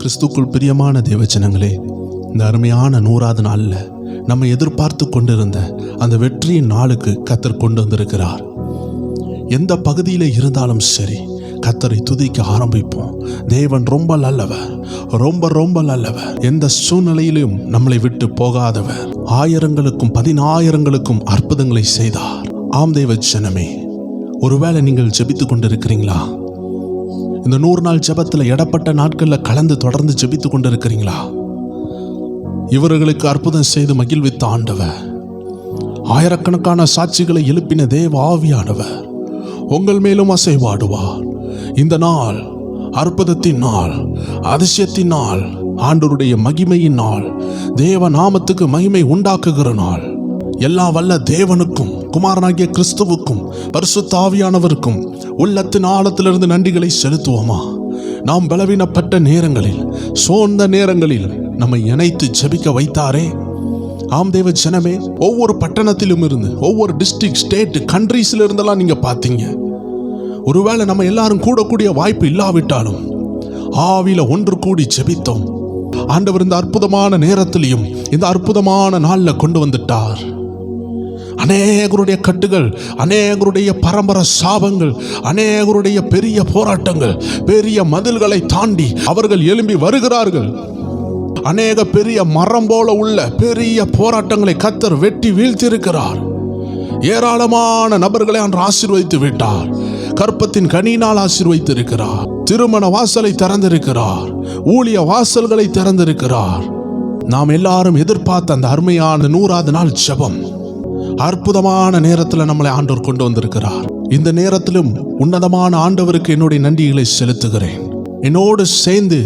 கிறிஸ்துக்குள் பிரியமான தேவஜனங்களே, இந்த அருமையான 100வது நாளில் நம்ம எதிர்பார்த்து கொண்டிருந்த அந்த வெற்றியின் நாளுக்கு கர்த்தர் கொண்டு வந்திருக்கிறார். எந்த பகுதியில் இருந்தாலும் சரி, கர்த்தரை துதிக்க ஆரம்பிப்போம். தேவன் ரொம்ப நல்லவர், ரொம்ப ரொம்ப நல்லவர். எந்த சூழ்நிலையிலும் நம்மளை விட்டு போகாதவர். ஆயிரங்களுக்கும் 10,000ங்களுக்கும் அற்புதங்களை செய்தார். ஆம் தேவ ஜனமே, ஒருவேளை நீங்கள் ஜெபித்து கொண்டிருக்கிறீங்களா? இந்த 100 நாள் ஜெபத்தில் இடப்பட்ட நாட்களில் கலந்து தொடர்ந்து ஜெபித்து கொண்டிருக்கிறீங்களா? இவர்களுக்கு அற்புதம் செய்து மகிழ்வித்த ஆண்டவர், ஆயிரக்கணக்கான சாட்சிகளை எழுப்பின தேவ ஆவியானவர் உங்கள் மேலும் அசைவாடுவார். இந்த நாள் அற்புதத்தின் நாள், அதிசயத்தின் நாள், ஆண்டவருடைய மகிமையின் நாள், தேவ நாமத்துக்கு மகிமை உண்டாக்குகிற நாள். எல்லா வல்ல தேவனுக்கும் குமாரனாகிய கிறிஸ்துவுக்கும் பரிசுத்த ஆவியானவருக்கும் உள்ளத்தின் ஆழத்திலிருந்து நன்றிகளை செலுத்துவோமா? நாம் பலவீனப்பட்ட நேரங்களில், சோர்ந்த நேரங்களில் நம்மை இணைத்து ஜெபிக்க வைத்தாரே. ஆம் தேவ ஜனமே, ஒவ்வொரு பட்டணத்திலும் இருந்து, ஒவ்வொரு டிஸ்ட்ரிக்ட், ஸ்டேட், கண்ட்ரீஸ்ல இருந்தெல்லாம் நீங்க பார்த்தீங்க. ஒருவேளை நம்ம எல்லாரும் கூடக்கூடிய வாய்ப்பு இல்லாவிட்டாலும் ஆவியில ஒன்று கூடி ஜெபித்தோம். ஆண்டவர் இந்த அற்புதமான நேரத்திலையும் இந்த அற்புதமான நாளில் கொண்டு வந்துட்டார். அநேகருடைய கட்டுகள், அநேகருடைய பரம்பரை சாபங்கள், அநேகருடைய பெரிய போராட்டங்கள், பெரிய மதில்களை தாண்டி அவர்கள் எழும்பி வருகிறார்கள். அநேக பெரிய மரம் போல உள்ள பெரிய போராட்டங்களை கர்த்தர் வெட்டி வீழ்த்தியிருக்கிறார். ஏராளமான நபர்களை அன்று ஆசீர்வதித்து விட்டார். கற்பத்தின் கனியினால் ஆசீர்வதித்திருக்கிறார். திருமண வாசலை திறந்திருக்கிறார். ஊழிய வாசல்களை திறந்திருக்கிறார். நாம் எல்லாரும் எதிர்பார்த்த அந்த அருமையான 100வது நாள் ஜெபம் அற்புதமான நேரத்தில் நம்மளை ஆண்டவர் கொண்டு வந்திருக்கிறார். இந்த நேரத்திலும் உன்னதமான ஆண்டவருக்கு என்னுடைய நன்றிகளை செலுத்துகிறேன். என்னோடு சேர்ந்து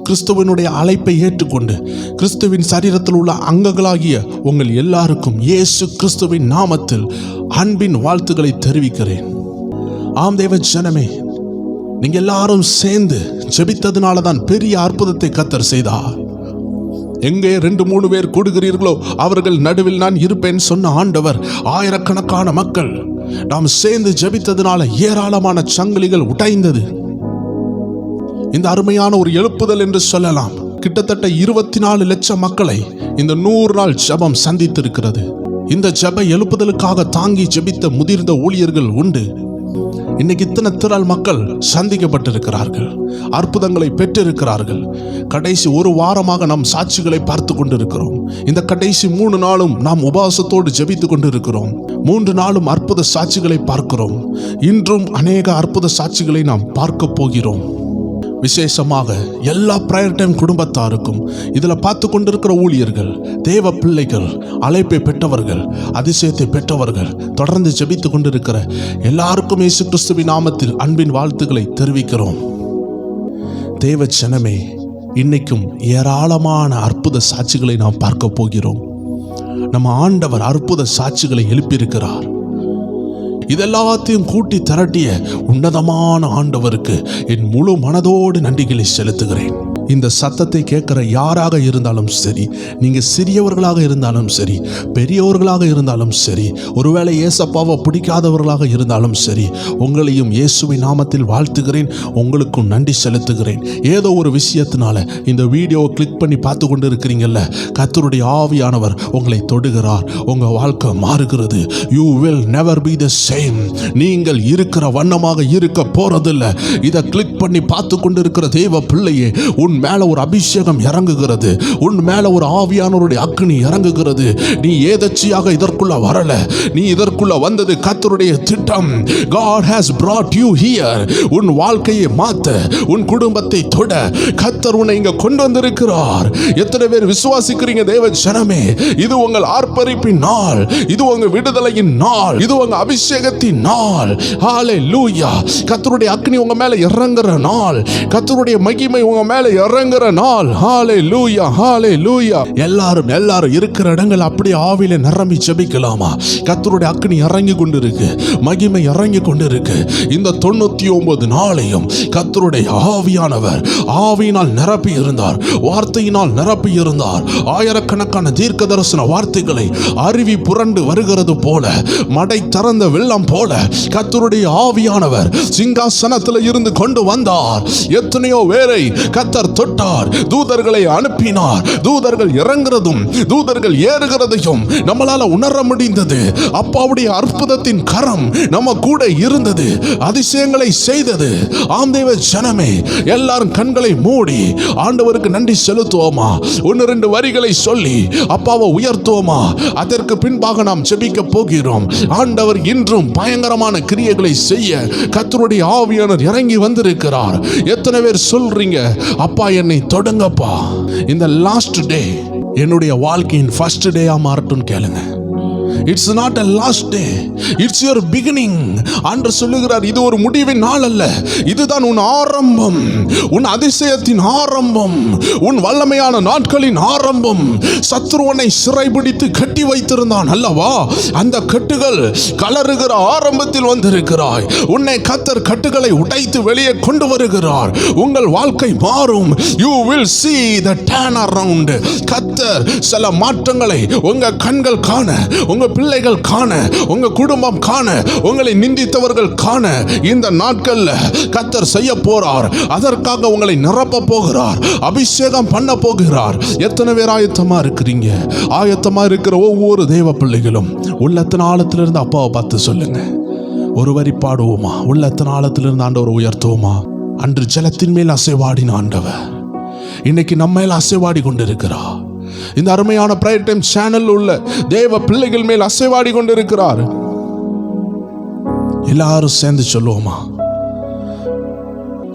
கிறிஸ்துவனுடைய அழைப்பை ஏற்றுக்கொண்டு கிறிஸ்துவின் சரீரத்தில் உள்ள அங்கங்களாகிய உங்கள் எல்லாருக்கும் இயேசு கிறிஸ்துவின் நாமத்தில் அன்பின் வாழ்த்துக்களை தெரிவிக்கிறேன். ஆம் தேவ ஜனமே, நீங்க எல்லாரும் சேர்ந்து ஜெபித்ததுனால தான் பெரிய அற்புதத்தை கர்த்தர் செய்தார். எங்கே 2-3 பேர் கூடுகிறீர்களோ அவர்கள் நடுவில் நான் இருப்பேன் சொன்ன ஆண்டவர், ஆயிரக்கணக்கான மக்கள் நாம் சேர்ந்து ஜெபித்ததுனால ஏராளமான சங்கிலிகள் உடைந்தது. இந்த அருமையான ஒரு எழுப்புதல் என்று சொல்லலாம். கிட்டத்தட்ட 24 லட்சம் மக்களை இந்த 100 நாள் ஜெபம் சந்தித்திருக்கிறது. இந்த ஜெப எழுப்புதலுக்காக தாங்கி ஜெபித்த முதிர்ந்த ஊழியர்கள் உண்டு. இன்னைக்கு இத்தனை திரள் மக்கள் சந்திக்கப்பட்டிருக்கிறார்கள், அற்புதங்களை பெற்றிருக்கிறார்கள். கடைசி ஒரு வாரமாக நாம் சாட்சிகளை பார்த்து கொண்டிருக்கிறோம். இந்த கடைசி 3 நாளும் நாம் உபவாசத்தோடு ஜெபித்து கொண்டிருக்கிறோம். 3 நாளும் அற்புத சாட்சிகளை பார்க்கிறோம். இன்றும் அநேக அற்புத சாட்சிகளை நாம் பார்க்க போகிறோம். விசேஷமாக எல்லா பிரயர் டைம் குடும்பத்தாருக்கும், இதில் பார்த்து கொண்டிருக்கிற ஊழியர்கள், தேவ பிள்ளைகள், அழைப்பை பெற்றவர்கள், அதிசயத்தை பெற்றவர்கள், தொடர்ந்து ஜெபித்து கொண்டிருக்கிற எல்லாருக்கும் இயேசு கிறிஸ்துவின் நாமத்தில் அன்பின் வாழ்த்துக்களை தெரிவிக்கிறோம். தேவ ஜனமே, இன்னைக்கும் ஏராளமான அற்புத சாட்சிகளை நாம் பார்க்க போகிறோம். நம்ம ஆண்டவர் அற்புத சாட்சிகளை எழுப்பியிருக்கிறார். இதெல்லாத்தையும் கூட்டி திரட்டிய உன்னதமான ஆண்டவருக்கு என் முழு மனதோடு நன்றிகளை செலுத்துகிறேன். இந்த சத்தத்தை கேட்கிற யாராக இருந்தாலும் சரி, நீங்க சிறியவர்களாக இருந்தாலும் சரி, பெரியவர்களாக இருந்தாலும் சரி, ஒருவேளை ஏசப்பாவை பிடிக்காதவர்களாக இருந்தாலும் சரி, உங்களையும் இயேசுவின் நாமத்தில் வாழ்த்துகிறேன். உங்களுக்கும் நன்றி செலுத்துகிறேன். ஏதோ ஒரு விஷயத்தினால இந்த வீடியோவை கிளிக் பண்ணி பார்த்து கொண்டு இருக்கிறீங்கல்ல, கர்த்தருடைய ஆவியானவர் உங்களை தொடுகிறார். உங்க வாழ்க்கை மாறுகிறது. You will never be the same. நீங்கள் இருக்கிற வண்ணமாக இருக்க போறதில்லை. இதை கிளிக் பண்ணி பார்த்து கொண்டு இருக்கிற தேவ பிள்ளையே, உன் மேல ஒரு அபிஷேகம் இறங்குகிறது. உன் மேல ஒரு ஆவியானவருடைய அக்னி இறங்குகிறது. நீ ஏதச்சியாக இதற்குள்ள வரல. நீ இதற்குள்ள வந்தது கர்த்தருடைய திட்டம். God has brought you here. உன் வாழ்க்கையை மாத்த, உன் குடும்பத்தை தொட கர்த்தர் உன்னை இங்க கொண்டு வந்திருக்கிறார். எத்தனை பேர் விசுவாசிக்கிறீங்க தேவ ஜனமே? இது உங்கள் ஆர்ப்பரிப்பின் நாள். இது உங்க விடுதலையின் நாள். இது உங்க அபிஷேகத்தின் நாள். ஹalleluya. கர்த்தருடைய அக்னி உங்க மேல இறங்குற நாள். கர்த்தருடைய மகிமை உங்க மேல இறங்குற நாள். ஹalleluya, ஹalleluya. எல்லாரும் இருக்கிற இடங்கள் அப்படியே ஆவியில நிரம்பி ஜெபிக்கலாமா? கர்த்தருடைய அக்னி இறங்கி கொண்டிருக்கு, மகிமை இறங்கி கொண்டிருக்கு. இந்த 99 நாளையும் கர்த்தருடைய ஆவியானவர் ஆவியினால் நிரப்பி இருந்தார், வார்த்தையினால் நிரப்பி இருந்தார். ஆயிரக்கணக்கான தீர்க்க தரிசன வார்த்தைகளை அருவி புரண்டு வருகிறது போல, மடை திறந்த வெள்ளம் போல கர்த்தருடைய ஆவியானவர் சிங்காசனத்தில் இருந்து கொண்டு வந்தார். எத்தனையோ பேரை கர்த்தர் தொட்டார், தூதர்களை அனுப்பினார். தூதர்கள் இறங்குறதும் தூதர்கள் ஏறுகிறதையும் நம்மளால உணர முடிந்தது. அப்பாவுடைய அற்புதத்தின் கரம் நம்ம கூட இருந்தது, அதிசயங்களை செய்தது. ஆம் தேவ ஜனமே, எல்லாரும் கண்களை மூடி ஆண்டவருக்கு நன்றி செலுத்துவோமா? 1-2 வரிகளை சொல்லி அப்பாவை உயர்த்துவோமா? அதற்கு பின்பாக நாம் ஜெபிக்க போகிறோம். ஆண்டவர் இன்றும் பயங்கரமான கிரியைகளை செய்ய கர்த்தருடைய ஆவியானவர் இறங்கி வந்திருக்கிறார். எத்தனை பேர் சொல்றீங்க, அப்பா என்னை தொடங்கப்பா, இந்த லாஸ்ட் டே என்னுடைய வாழ்க்கையின் ஃபர்ஸ்ட் டேயா மாறட்டும் கேளுங்க. It's not a last day, it's your beginning. அன்று சொல்லுகிறார், இது ஒரு முடிவின் நாள் அல்ல, இதுதான் உன் ஆரம்பம், உன் அதிசயத்தின் ஆரம்பம், உன் வல்லமையான நாட்களின் ஆரம்பம். சத்ருவனை சிறைபிடித்து கட்டி வைத்திருந்தான் அல்லவா, அந்த கட்டுகள் கலறுகிற ஆரம்பத்தில் வந்திருக்கிறாய். உன்னை கர்த்தர் கட்டுகளை உடைத்து வெளியே கொண்டு வருகிறார். உங்கள் வாழ்க்கை மாறும். You will see the turn around. கர்த்தர் சில மாற்றங்களை உங்க கண்கள் காண, உங்க பிள்ளைகள் காண, உங்க குடும்பம் காண, உங்களை நிந்தித்தவர்கள் காண இந்த நாட்கள்ல கர்த்தர் செய்ய போறார். அதற்காக உங்களை நிரப்ப போகிறார், அபிஷேகம் பண்ண போகிறார். எத்தனை பேர் ஆயத்தமா இருக்கிறீங்க? ஆயத்தமா இருக்கிற ஒவ்வொரு தேவ பிள்ளைகளும் உள்ளத்தின் ஆழத்திலிருந்து அப்பாவை பார்த்து சொல்லுங்க. ஒரு வரி பாடுவோமா? உள்ளத்தின் ஆழத்திலிருந்து ஆண்டவரை உயர்த்துவோமா? அன்று ஜலத்தின் மேல் அசைவாடின ஆண்டவர் இன்னைக்கு நம்ம மேல் அசைவாடி கொண்டிருக்கிறார். இந்த அருமையான பிரைட் டைம் சேனல் உள்ள தேவ பிள்ளைகள் மேல் அசைவாடி கொண்டிருக்கிறார். எல்லாரும் சேர்ந்து சொல்லுவோமா?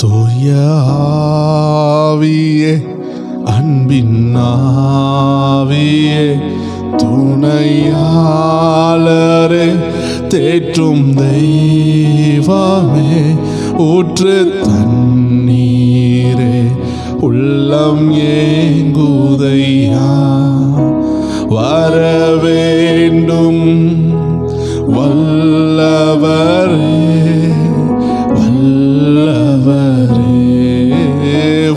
தூய ஆவியே, அன்பின் ஆவியே, துணையாளரே, தேற்றும் தெய்வமே, ஊற்று தண்ணீரே, உள்ளம் ஏங்குதையா, வர வேண்டும் வல்லவரே, வல்லவரே,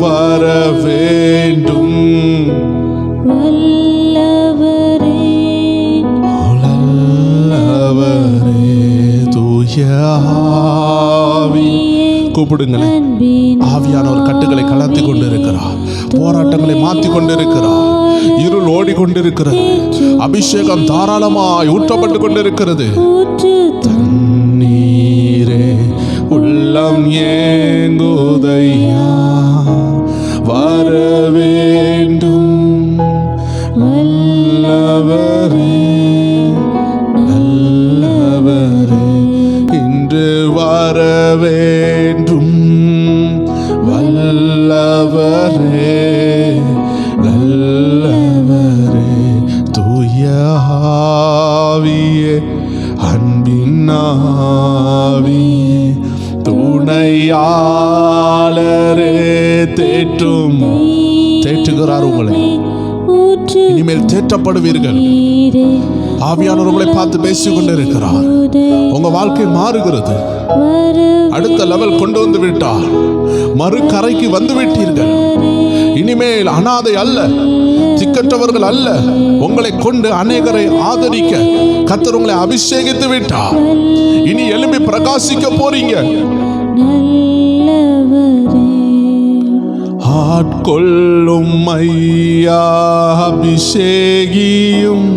வர வேண்டும் வல்லவரே, வல்லவரே. தூய ஆவி, கூப்பிடுங்களேன். ஆவியானவர் கட்டுகளை கலத்தி கொண்டிருக்கிறார், போராட்டங்களை மாற்றி கொண்டிருக்கிறார். இருள் ஓடிக்கொண்டிருக்கிறது, அபிஷேகம் தாராளமாய் ஊற்றப்பட்டு கொண்டிருக்கிறது. தண்ணீரே, உள்ளம் ஏங்குதையா, வர வேண்டும் வல்லவரே, வல்லவரே, இன்று வர வேண்டும் வல்லவரே, வல்லவரே. தூய ஆவியே, அன்பின் ஆவியே, துணையாளரே, தேற்றுகிறார் உங்களை. இனிமேல் தேற்றப்படுவீர்கள். ஆவியானவர் உங்களை பார்த்து பேசிக் கொண்டிருக்கிறார். உங்க வாழ்க்கை மாறுகிறது. அடுத்த லெவல் கொண்டு வந்து விட்டார். மறு கரைக்கு வந்து விட்டீர்கள். இனிமேல் அனாதை அல்ல, திக்கற்றவர்கள் அல்ல. உங்களை கொண்டு அநேகரை ஆதரிக்க கர்த்தர் உங்களை அபிஷேகித்து விட்டார். இனி எழும்பி பிரகாசிக்க போறீங்க. ஆட்கொள்ளும் ஐயா, அபிஷேகியும்,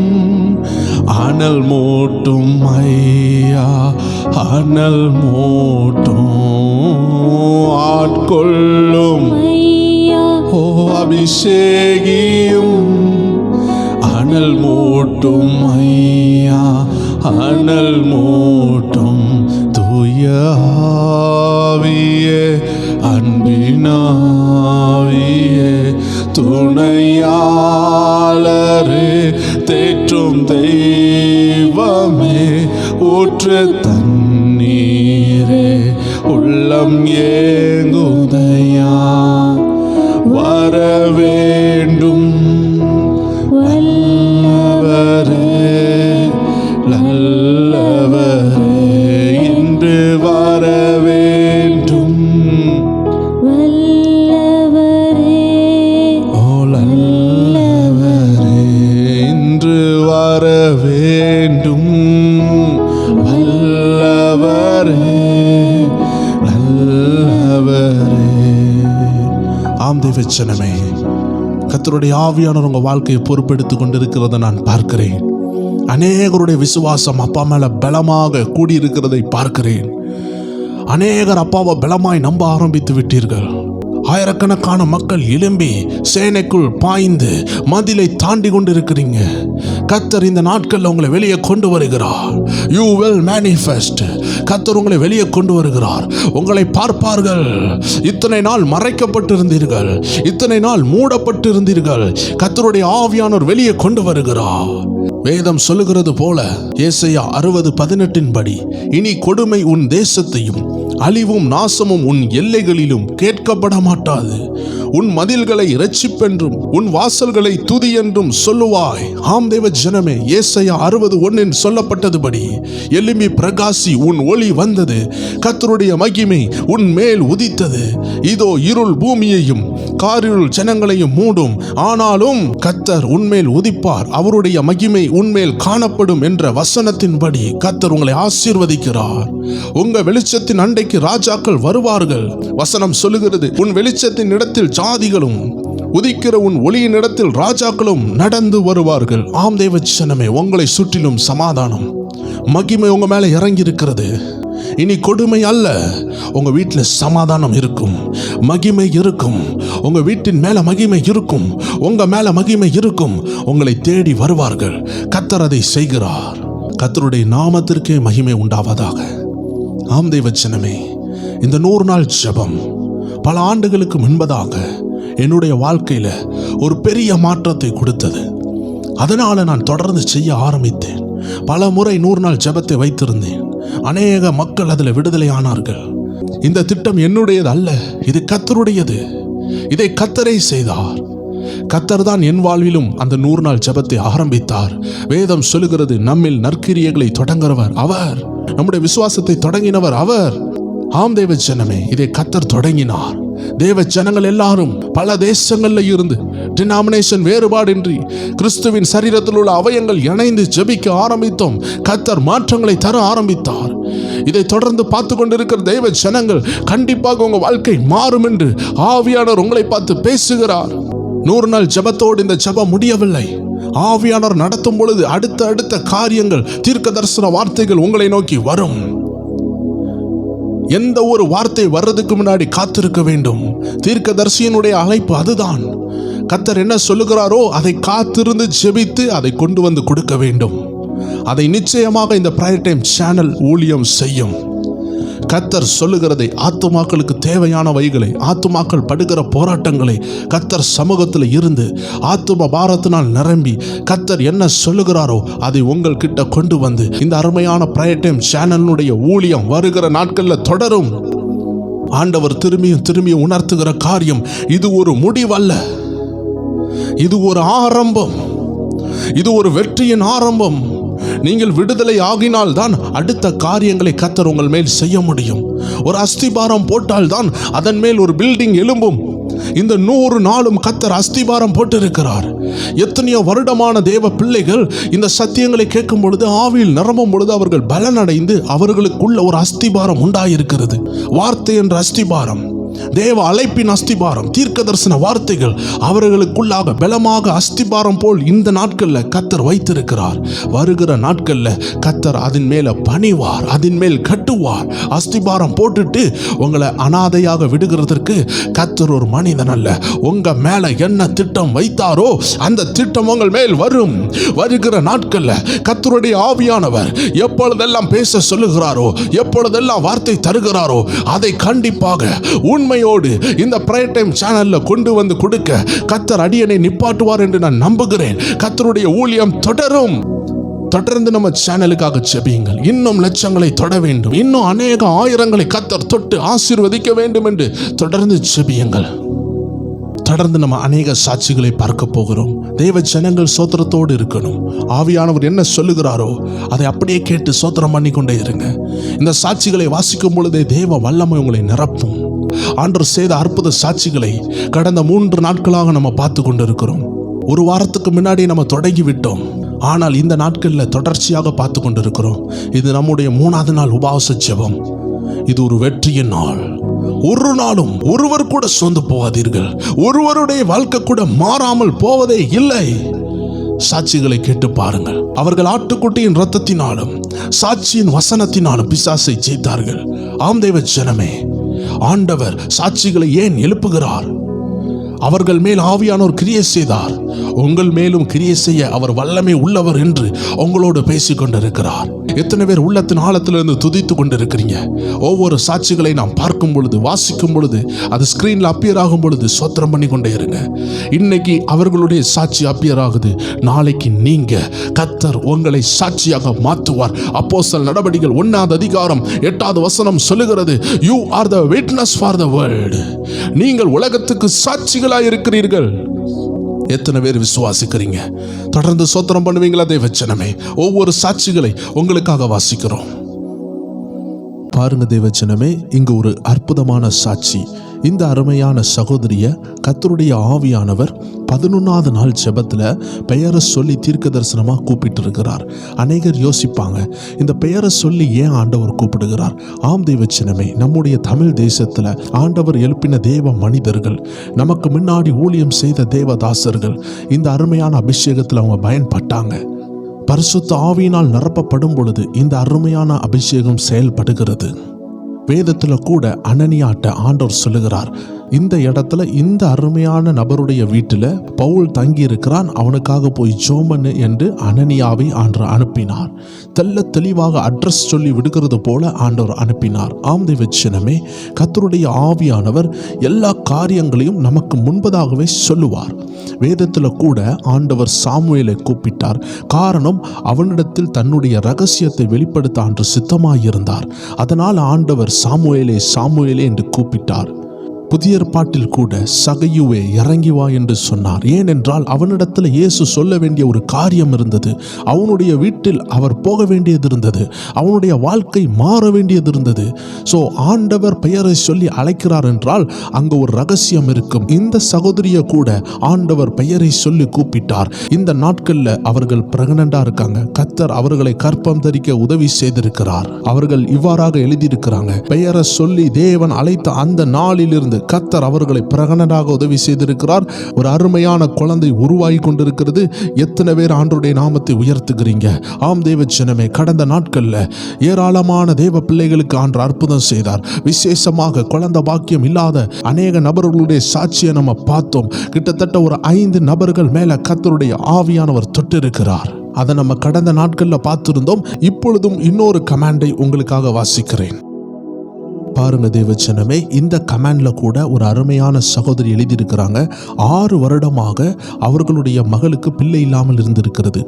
அனல் மூட்டும் ஐயா, அனல் மூட்டும். ஆட்கொள்ளும் ஓ அபிஷேகியும், அனல் மூட்டும் ஐயா, அனல் மூட்டும். தூய ஆவியே, அன்பினாவியே, துணையாளரே, தேற்றும் தெய்வமே, ஊற்று தண்ணீரே, உள்ளம் ஏங்குதையா, வர வேண்டும் வல்லவரே, நல்லவரே, இன்று வர வேண்டும் வல்லவரே, ஓ நல்லவரே, இன்று வர வேண்டும் வல்லவரே, நல்லவரே. ஆம் தேவ ஜனமே, கர்த்தருடைய ஆவியானவர் உங்க வாழ்க்கையை பொறுப்பெடுத்து கொண்டிருக்கிறத நான் பார்க்கிறேன். அநேகருடைய விசுவாசம் அப்பா மேல பலமாக கூடியிருக்கிறதை பார்க்கிறேன். அநேகர் அப்பாவை பலமாய் நம்ப ஆரம்பித்து விட்டீர்கள். ஆயிரக்கணக்கான மக்கள் எழும்பி சேனைக்குள் பாய்ந்து மதிலை தாண்டி கொண்டிருக்கிறீங்க. கர்த்தர் இந்த நாட்களில் உங்களை வெளியே கொண்டு வருகிறார். You will manifest. கர்த்தர் உங்களை வெளியே கொண்டு வருகிறார். உங்களை பார்ப்பார்கள். இத்தனை நாள் மறைக்கப்பட்டிருந்தீர்கள், இத்தனை நாள் மூடப்பட்டிருந்தீர்கள். கர்த்தருடைய ஆவியானவர் வெளியே கொண்டு வருகிறார். வேதம் சொல்லுகிறது போல ஏசாயா 60:18 படி, இனி கொடுமை உன் தேசத்தையும் அழிவும் நாசமும் உன் எல்லைகளிலும் கேட்கப்பட மாட்டாது. உன் மதில்களை இரட்சிப்பென்றும் உன் வாசல்களை துதி என்றும் சொல்லுவாய். ஆம் தேவ ஜனமே, ஏசாயா 60:1 சொல்லப்பட்டதுபடி, எழும்பி பிரகாசி, உன் ஒளி வந்தது, கர்த்தருடைய மகிமை உன் மேல் உதித்தது. இதோ இருள் பூமியையும் காரிருள் ஜனங்களையும் மூடும், ஆனாலும் கர்த்தர் உன்மேல் உதிப்பார், அவருடைய மகிமை உன்மேல் காணப்படும் என்ற வசனத்தின்படி கர்த்தர் உங்களை ஆசீர்வதிக்கிறார். உங்க வெளிச்சத்தின் அண்டைக்கு ராஜாக்கள் வருவார்கள். வசனம் சொல்லுகிறது, உன் வெளிச்சத்தின் இடத்தில் ஜாதிகளும் உதிக்கிற உன் ஒளியின் இடத்தில் ராஜாக்களும் நடந்து வருவார்கள். ஆம் தேவ ஜனமே, உங்களை சுற்றிலும் சமாதானம், மகிமை உங்க மேல இறங்கி இருக்கிறது. இனி கொடுமை அல்ல, உங்க வீட்டில் சமாதானம் இருக்கும், மகிமை இருக்கும். உங்க வீட்டின் மேல மகிமை இருக்கும், உங்க மேல மகிமை இருக்கும். உங்களை தேடி வருவார்கள். கர்த்தர் அதை செய்கிறார். கர்த்தருடைய நாமத்திற்கே மகிமை உண்டாவதாக. ஆம் தேவ ஜனமே, இந்த 100 நாள் ஜெபம் பல ஆண்டுகளுக்கு முன்பதாக என்னுடைய வாழ்க்கையில ஒரு பெரிய மாற்றத்தை கொடுத்தது. அதனால நான் தொடர்ந்து செய்ய ஆரம்பித்தேன். பல முறை 100 நாள் ஜெபத்தை வைத்திருந்தேன். அநேக மக்கள் அதில் விடுதலை ஆனார்கள். இந்த திட்டம் என்னுடையது அல்ல, இது கர்த்தருடையது. இதை கர்த்தரே செய்தார். கர்த்தர் தான் என் வாழ்விலும் அந்த 100 நாள் ஜெபத்தை ஆரம்பித்தார். வேதம் சொல்லுகிறது, நம்மில் நற்கிரியைகளை தொடங்குறவர் அவர், நம்முடைய விசுவாசத்தை தொடங்கினவர் அவர். ஆம் தேவ ஜனமே, இதை கர்த்தர் தொடங்கினார். தேவ ஜனங்கள் எல்லாரும் பல தேசங்கள்ல இருந்து டினாமினேஷன் வேறுபாடின்றி கிறிஸ்துவின் சரீரத்தில் உள்ள அவயங்கள் இணைந்து ஜெபிக்க ஆரம்பித்தோம். கர்த்தர் மாற்றங்களை தர ஆரம்பித்தார். இதை தொடர்ந்து பார்த்து கொண்டிருக்கிற தேவ ஜனங்கள், கண்டிப்பாக உங்க வாழ்க்கை மாறும் என்று ஆவியானவர் உங்களை பார்த்து பேசுகிறார். 100 நாள் ஜெபத்தோடு இந்த ஜெபம் முடியவில்லை. ஆவியானவர் நடத்தும் பொழுது அடுத்த காரியங்கள், தீர்க்க தரிசன வார்த்தைகள் உங்களை நோக்கி வரும். எந்த ஒரு வார்த்தை வர்றதுக்கு முன்னாடி காத்திருக்க வேண்டும். தீர்க்கதரிசியினுடைய அழைப்பு அதுதான். கர்த்தர் என்ன சொல்லுகிறாரோ அதை காத்திருந்து ஜெபித்து அதை கொண்டு வந்து கொடுக்க வேண்டும். அதை நிச்சயமாக இந்த பிரயர் டைம் சேனல் ஊழியம் செய்யும். கர்த்தர் சொல்லுகிறதை, ஆத்துமாக்களுக்கு தேவையானவைகளை, ஆத்துமாக்கள் படுகிற போராட்டங்களை கர்த்தர் சமூகத்தில் இருந்து ஆத்தும பாரத்தினால் நிரம்பி கர்த்தர் என்ன சொல்லுகிறாரோ அதை உங்கள் கிட்ட கொண்டு வந்து இந்த அருமையான பிரயர் டைம் சேனலுடைய ஊழியம் வருகிற நாட்களில் தொடரும். ஆண்டவர் திரும்பியும் உணர்த்துகிற காரியம், இது ஒரு முடிவல்ல, இது ஒரு ஆரம்பம், இது ஒரு வெற்றியின் ஆரம்பம். நீங்கள் விடுதலை ஆகினால் தான் அடுத்த காரியங்களை கர்த்தர் உங்கள் மேல் செய்ய முடியும். ஒரு அஸ்திபாரம் போட்டால் தான் அதன் மேல் ஒரு பில்டிங் எழும்பும். இந்த 100 நாளும் கர்த்தர் அஸ்திபாரம் போட்டிருக்கிறார். எத்தனையோ வருடமான தேவ பிள்ளைகள் இந்த சத்தியங்களை கேட்கும் பொழுது, ஆவியில் நிரம்பும் பொழுது அவர்கள் பலனடைந்து அவர்களுக்குள்ள ஒரு அஸ்திபாரம் உண்டாயிருக்கிறது. வார்த்தை என்ற அஸ்திபாரம், தேவ அழைப்பின் அஸ்திபாரம், தீர்க்க தரிசன வார்த்தைகள் அவர்களுக்குள்ளாக பலமாக அஸ்திபாரம் போல் இந்த நாட்களில் கர்த்தர் வைத்திருக்கிறார். வருகிற நாட்களில் கர்த்தர் அதன் மேல பணிவார், அதன் மேல் கட்டுவார். அஸ்திபாரம் போட்டுட்டு உங்களை அனாதையாக விடுகிறதற்கு கர்த்தர் ஒரு மனிதன் அல்ல. உங்க மேல என்ன திட்டம் வைத்தாரோ அந்த திட்டம் உங்கள் மேல் வரும். வருகிற நாட்களில் கர்த்தருடைய ஆவியானவர் எப்பொழுதெல்லாம் பேச சொல்லுகிறாரோ, எப்பொழுதெல்லாம் வார்த்தை தருகிறாரோ அதை கண்டிப்பாக உண்மையோடு இந்த பிரயர் டைம் சேனல்ல கொண்டு வந்து கொடுக்க கர்த்தர் அடியனை நிப்பாட்டுவார் என்று நான் நம்புகிறேன். கர்த்தருடைய ஊழியம் தொடரும். தொடர்ந்து நம்ம சேனலுக்காக ஜெபியுங்கள். இன்னும் லட்சங்களை தொட வேண்டும், இன்னும் அநேக ஆயிரங்களை கர்த்தர் தொட்டு ஆசீர்வதிக்க வேண்டும் என்று தொடர்ந்து ஜெபியுங்கள். தொடர்ந்து நம்ம அநேக சாட்சிகளை பார்க்க போகிறோம். தேவ ஜனங்கள் சோத்திரத்தோடு இருக்கணும். ஆவியானவர் என்ன சொல்லுகிறாரோ அதை அப்படியே கேட்டு சோத்திரம் பண்ணி கொண்டே இருங்க. இந்த சாட்சிகளை வாசிக்கும் பொழுதே தேவ வல்லமை உங்களை நிரப்பும். ஆண்டவர் செய்த அற்புத சாட்சிகளை கடந்த 3 நாட்களாக நம்ம பார்த்து கொண்டிருக்கிறோம். ஒரு வாரத்துக்கு முன்னாடி நம்ம தொடங்கி விட்டோம். ஆனால் இந்த நாட்களில் தொடர்ச்சியாக பார்த்து கொண்டிருக்கிறோம். இது நம்முடைய 3வது நாள் உபவாச ஜெபம். இது ஒரு வெற்றியின் நாள். ஒரு நாளும் ஒருவர் கூட சோர்ந்து போகாதீர்கள். ஒருவருடைய வாழ்க்கை கூட மாறாமல் போவதே இல்லை. சாட்சிகளை கேட்டு பாருங்கள். அவர்கள் ஆட்டுக்குட்டியின் இரத்தத்தினாலும் சாட்சியின் வசனத்தினாலும் பிசாசை ஜெயித்தார்கள். ஆம் தேவ ஜனமே, ஆண்டவர் சாட்சிகளை ஏன் எழுப்புகிறார்? அவர்கள் மேல் ஆவியானோர் கிரியை செய்தார். உங்கள் மேலும் கிரியை செய்ய அவர் வல்லமை உள்ளவர் என்று உங்களோடு பேசிக் கொண்டிருக்கிறார். எத்தனை பேர் உள்ளத்தின் ஆழத்திலிருந்து துதித்து கொண்டிருக்கிறீங்க? ஒவ்வொரு சாட்சிகளை நாம் பார்க்கும் பொழுது, வாசிக்கும் பொழுது, அது ஸ்கிரீன்ல அப்பியர் ஆகும் பொழுது சோத்திரம் பண்ணி கொண்டே இருங்க. இன்னைக்கு அவர்களுடைய சாட்சி அப்பியர் ஆகுது, நாளைக்கு நீங்க கர்த்தர் உங்களை சாட்சியாக மாற்றுவார். அப்போஸ்தலர் நடவடிக்கைகள் 1 அதிகாரம் 8 வசனம் சொல்லுகிறது, you are the witness for the world. நீங்கள் உலகத்துக்கு சாட்சிகளாய் இருக்கிறீர்கள். எத்தனை பேர் விசுவாசிக்கிறீங்க? தொடர்ந்து சோத்திரம் பண்ணுவீங்களா தேவ ஜனமே? ஒவ்வொரு சாட்சிகளை உங்களுக்காக வாசிக்கிறோம். பாருங்க தேவ ஜனமே, இங்கு ஒரு அற்புதமான சாட்சி. இந்த அருமையான சகோதரிய கர்த்தருடைய ஆவியானவர் 11வது நாள் ஜெபத்துல பெயரை சொல்லி தீர்க்க தரிசனமா கூப்பிட்டு இருக்கிறார். அநேகர் யோசிப்பாங்க, இந்த பெயரை சொல்லி ஏன் ஆண்டவர் கூப்பிடுகிறார்? ஆம் தேவச்சனமே, நம்முடைய தமிழ் தேசத்துல ஆண்டவர் எழுப்பின தேவ மனிதர்கள், நமக்கு முன்னாடி ஊழியம் செய்த தேவதாசர்கள் இந்த அருமையான அபிஷேகத்தில் அவங்க பயன்பட்டாங்க. பரிசுத்த ஆவியினால் நிரப்பப்படும் பொழுது இந்த அருமையான அபிஷேகம் செயல்படுகிறது. வேதத்துல கூட அனனியாட்ட ஆண்டவர் சொல்லுகிறார், இந்த இடத்துல இந்த அருமையான நபருடைய வீட்டில் பவுல் தங்கி இருக்கிறான், அவனுக்காக போய் ஜோமனு என்று அனனியாவை ஆண்டவர் அனுப்பினார். தெல்ல தெளிவாக அட்ரஸ் சொல்லி விடுகிறது போல ஆண்டவர் அனுப்பினார். ஆம் தேவச்சனமே, கர்த்தருடைய ஆவியானவர் எல்லா காரியங்களையும் நமக்கு முன்பதாகவே சொல்லுவார். வேதத்தில் கூட ஆண்டவர் சாமுவேலை கூப்பிட்டார். காரணம், அவனிடத்தில் தன்னுடைய ரகசியத்தை வெளிப்படுத்த அன்று சித்தமாயிருந்தார். அதனால் ஆண்டவர் சாமுவேலே சாமுவேலே என்று கூப்பிட்டார். புதிய ஏற்பாட்டில் கூட சகையுவே இறங்கி வா என்று சொன்னார். ஏனென்றால் அவனிடத்தில் இயேசு சொல்ல வேண்டிய ஒரு காரியம் இருந்தது. அவனுடைய வீட்டில் அவர் போக வேண்டியது இருந்தது. அவனுடைய வாழ்க்கை மாற வேண்டியது இருந்தது. ஸோ ஆண்டவர் பெயரை சொல்லி அழைக்கிறார் என்றால் அங்கே ஒரு ரகசியம் இருக்கும். இந்த சகோதரியை கூட ஆண்டவர் பெயரை சொல்லி கூப்பிட்டார். இந்த நாட்களில் அவர்கள் பிரெக்னண்டா இருக்காங்க. கர்த்தர் அவர்களை கற்பம் தரிக்க உதவி செய்திருக்கிறார். அவர்கள் இவ்வாறாக எழுதியிருக்கிறாங்க, பெயரை சொல்லி தேவன் அழைத்த அந்த நாளிலிருந்து கர்த்தர் அவர்களை பிரகடனமாக உதவி செய்திருக்கிறார். ஒரு அருமையான குழந்தை உருவாகி கொண்டிருக்கிறது. எத்தனை பேர் ஆண்டவருடைய நாமத்தை உயர்த்துகிறீங்க? ஆம் தேவ ஜனமே, கடந்த நாட்கள்ல ஏராளமான தேவ பிள்ளைகளுக்கு ஆண்டவர் அற்புதம் செய்தார். விசேஷமாக குழந்தை பாக்கியம் இல்லாத அநேக நபர்களுடைய சாட்சியை நம்ம பார்த்தோம். கிட்டத்தட்ட ஒரு 5 நபர்கள் மேல கர்த்தருடைய ஆவியானவர் தொட்டிருக்கிறார். அதை நம்ம கடந்த நாட்கள்ல பார்த்திருந்தோம். இப்பொழுதும் இன்னொரு கமாண்டை உங்களுக்காக வாசிக்கிறேன். பாருங்க தேவச்சனமே, இந்த கமாண்ட்ல கூட ஒரு அருமையான சகோதரி எழுதியிருக்கிறாங்க. 6 வருடமாக அவர்களுடைய மகளுக்கு பிள்ளை இல்லாமல் இருந்திருக்கிறது.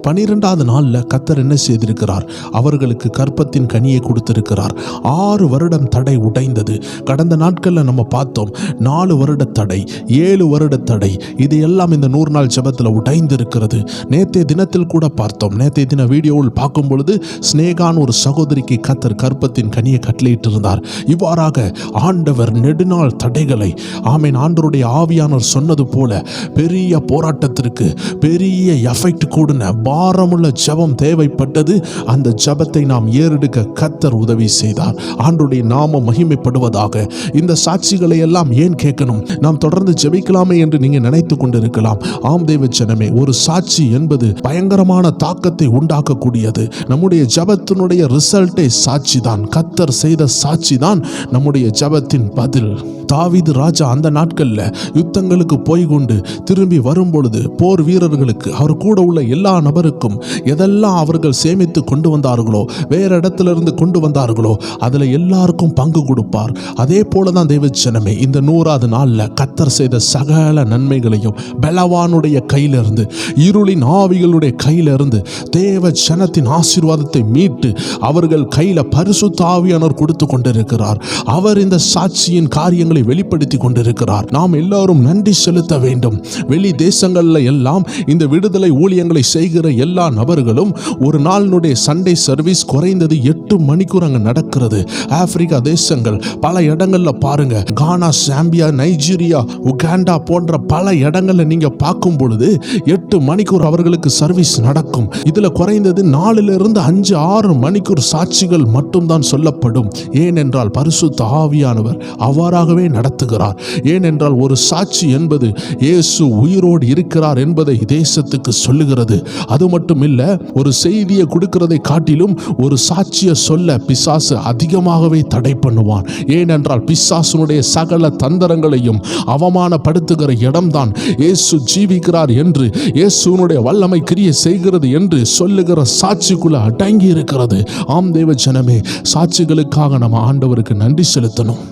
12வது நாள்ல கர்த்தர் என்ன செய்திருக்கிறார்? அவர்களுக்கு கற்பத்தின் கனியை கொடுத்திருக்கிறார். 6 வருடம் தடை உடைந்தது. கடந்த நாட்கள்ல நம்ம பார்த்தோம், 4 வருட தடை, 7 வருட தடை, இது எல்லாம் இந்த 100 நாள் ஜெபத்தில் உடைந்திருக்கிறது. நேற்றைய தினத்தில் கூட பார்த்தோம். நேற்றைய தின வீடியோவில் பார்க்கும் பொழுது ஸ்னேகான் ஒரு சகோதரிக்கு கர்த்தர் கற்பத்தின் கனியை கட்டளையிட்டு இருந்தார். இவ்வாறாக ஆண்டவர் நெடுநாள் தடைகளை, ஆமேன், ஆண்டவருடைய ஆவியானவர் சொன்னது போல பெரிய போராட்டத்திற்கு பெரிய எஃபெக்ட் கூடின பாரமுள்ள ஜெபம் தேவைப்பட்டது. அந்த ஜெபத்தை நாம் ஏறெடுக்க கர்த்தர் உதவி செய்தார். ஆண்டவருடைய நாமம் மகிமைப்படுவதாக. இந்த சாட்சிகளை எல்லாம் ஏன் கேட்கணும்? நாம் தொடர்ந்து ஜெபிக்கலாமே என்று நீங்க நினைத்து கொண்டிருக்கலாம். ஆம் தேவ ஜனமே, ஒரு சாட்சி என்பது பயங்கரமான தாக்கத்தை உண்டாக்கக்கூடியது. நம்முடைய ஜெபத்தினுடைய ரிசல்ட்டே சாட்சி தான். கர்த்தர் செய்த சாட்சி தான் நம்முடைய ஜெபத்தின் பதில். தாவீது ராஜா அந்த நாட்கள்ல யுத்தங்களுக்கு போய் கொண்டு திரும்பி வரும் பொழுது போர் வீரர்களுக்கு, அவர் கூட உள்ள எல்லா நபருக்கும் எதெல்லாம் அவர்கள் சேமித்து கொண்டு வந்தார்களோ, வேற இடத்துல இருந்து கொண்டு வந்தார்களோ, அதுல எல்லாருக்கும் பங்கு கொடுப்பார். அதே போலதான் தேவஜனமே, இந்த 100வது நாள்ல கர்த்தர் செய்த சகல நன்மைகளையும் பலவானுடைய கையிலிருந்து, இருளின் ஆவிகளுடைய கையிலிருந்து தேவ ஜனத்தின் ஆசீர்வாதத்தை மீட்டு அவர்கள் கையில பரிசுத்த ஆவியானவர் கொடுத்து கொண்டிருக்கிறார். அவர் இந்த சாட்சியின் காரியங்களை காரியங்களை வெளிப்படுத்தி கொண்டிருக்கிறார். நாம் எல்லாரும் நன்றி செலுத்த வேண்டும். வெளி தேசங்கள்ல எல்லாம் இந்த விடுதலை ஊழியங்களை செய்கிற எல்லா நபர்களும் ஒரு நாளினுடைய சண்டே சர்வீஸ் குறைந்தது 8 மணிக்கூர் அங்க நடக்கிறது. ஆப்பிரிக்கா தேசங்கள் பல இடங்கள்ல பாருங்க, கானா, சாம்பியா, நைஜீரியா, உகாண்டா போன்ற பல இடங்கள்ல நீங்க பார்க்கும் பொழுது 8 மணிக்கூர் அவர்களுக்கு சர்வீஸ் நடக்கும். இதுல குறைந்தது 4-5-6 மணிக்கூர் சாட்சிகள் மட்டும்தான் சொல்லப்படும். ஏனென்றால் பரிசுத்த ஆவியானவர் அவ்வாறாகவே நடத்துகிறார். ஏனென்றால் ஒரு சாட்சி என்பது இயேசு உயிரோடு இருக்கிறார் என்பதை தேசத்துக்கு சொல்லுகிறது. அது மட்டும் இல்ல, ஒரு செய்தியை கொடுக்கிறதை காட்டிலும் ஒரு சாட்சியை சொல்ல பிசாசு அதிகமாகவே தடை பண்ணுவான். ஏனென்றால் பிசாசுனுடைய சகல தந்திரங்களையும் அவமானப்படுத்துகிற இடம்தான் இயேசு ஜீவிக்கிறார் என்று, இயேசுனுடைய வல்லமை கிரியை செய்கிறது என்று சொல்லுகிற சாட்சிக்குள்ள அடங்கி இருக்கிறது. ஆம் தேவ ஜனமே, சாட்சிகளுக்காக நம்ம ஆண்டவருக்கு நன்றி செலுத்தணும்.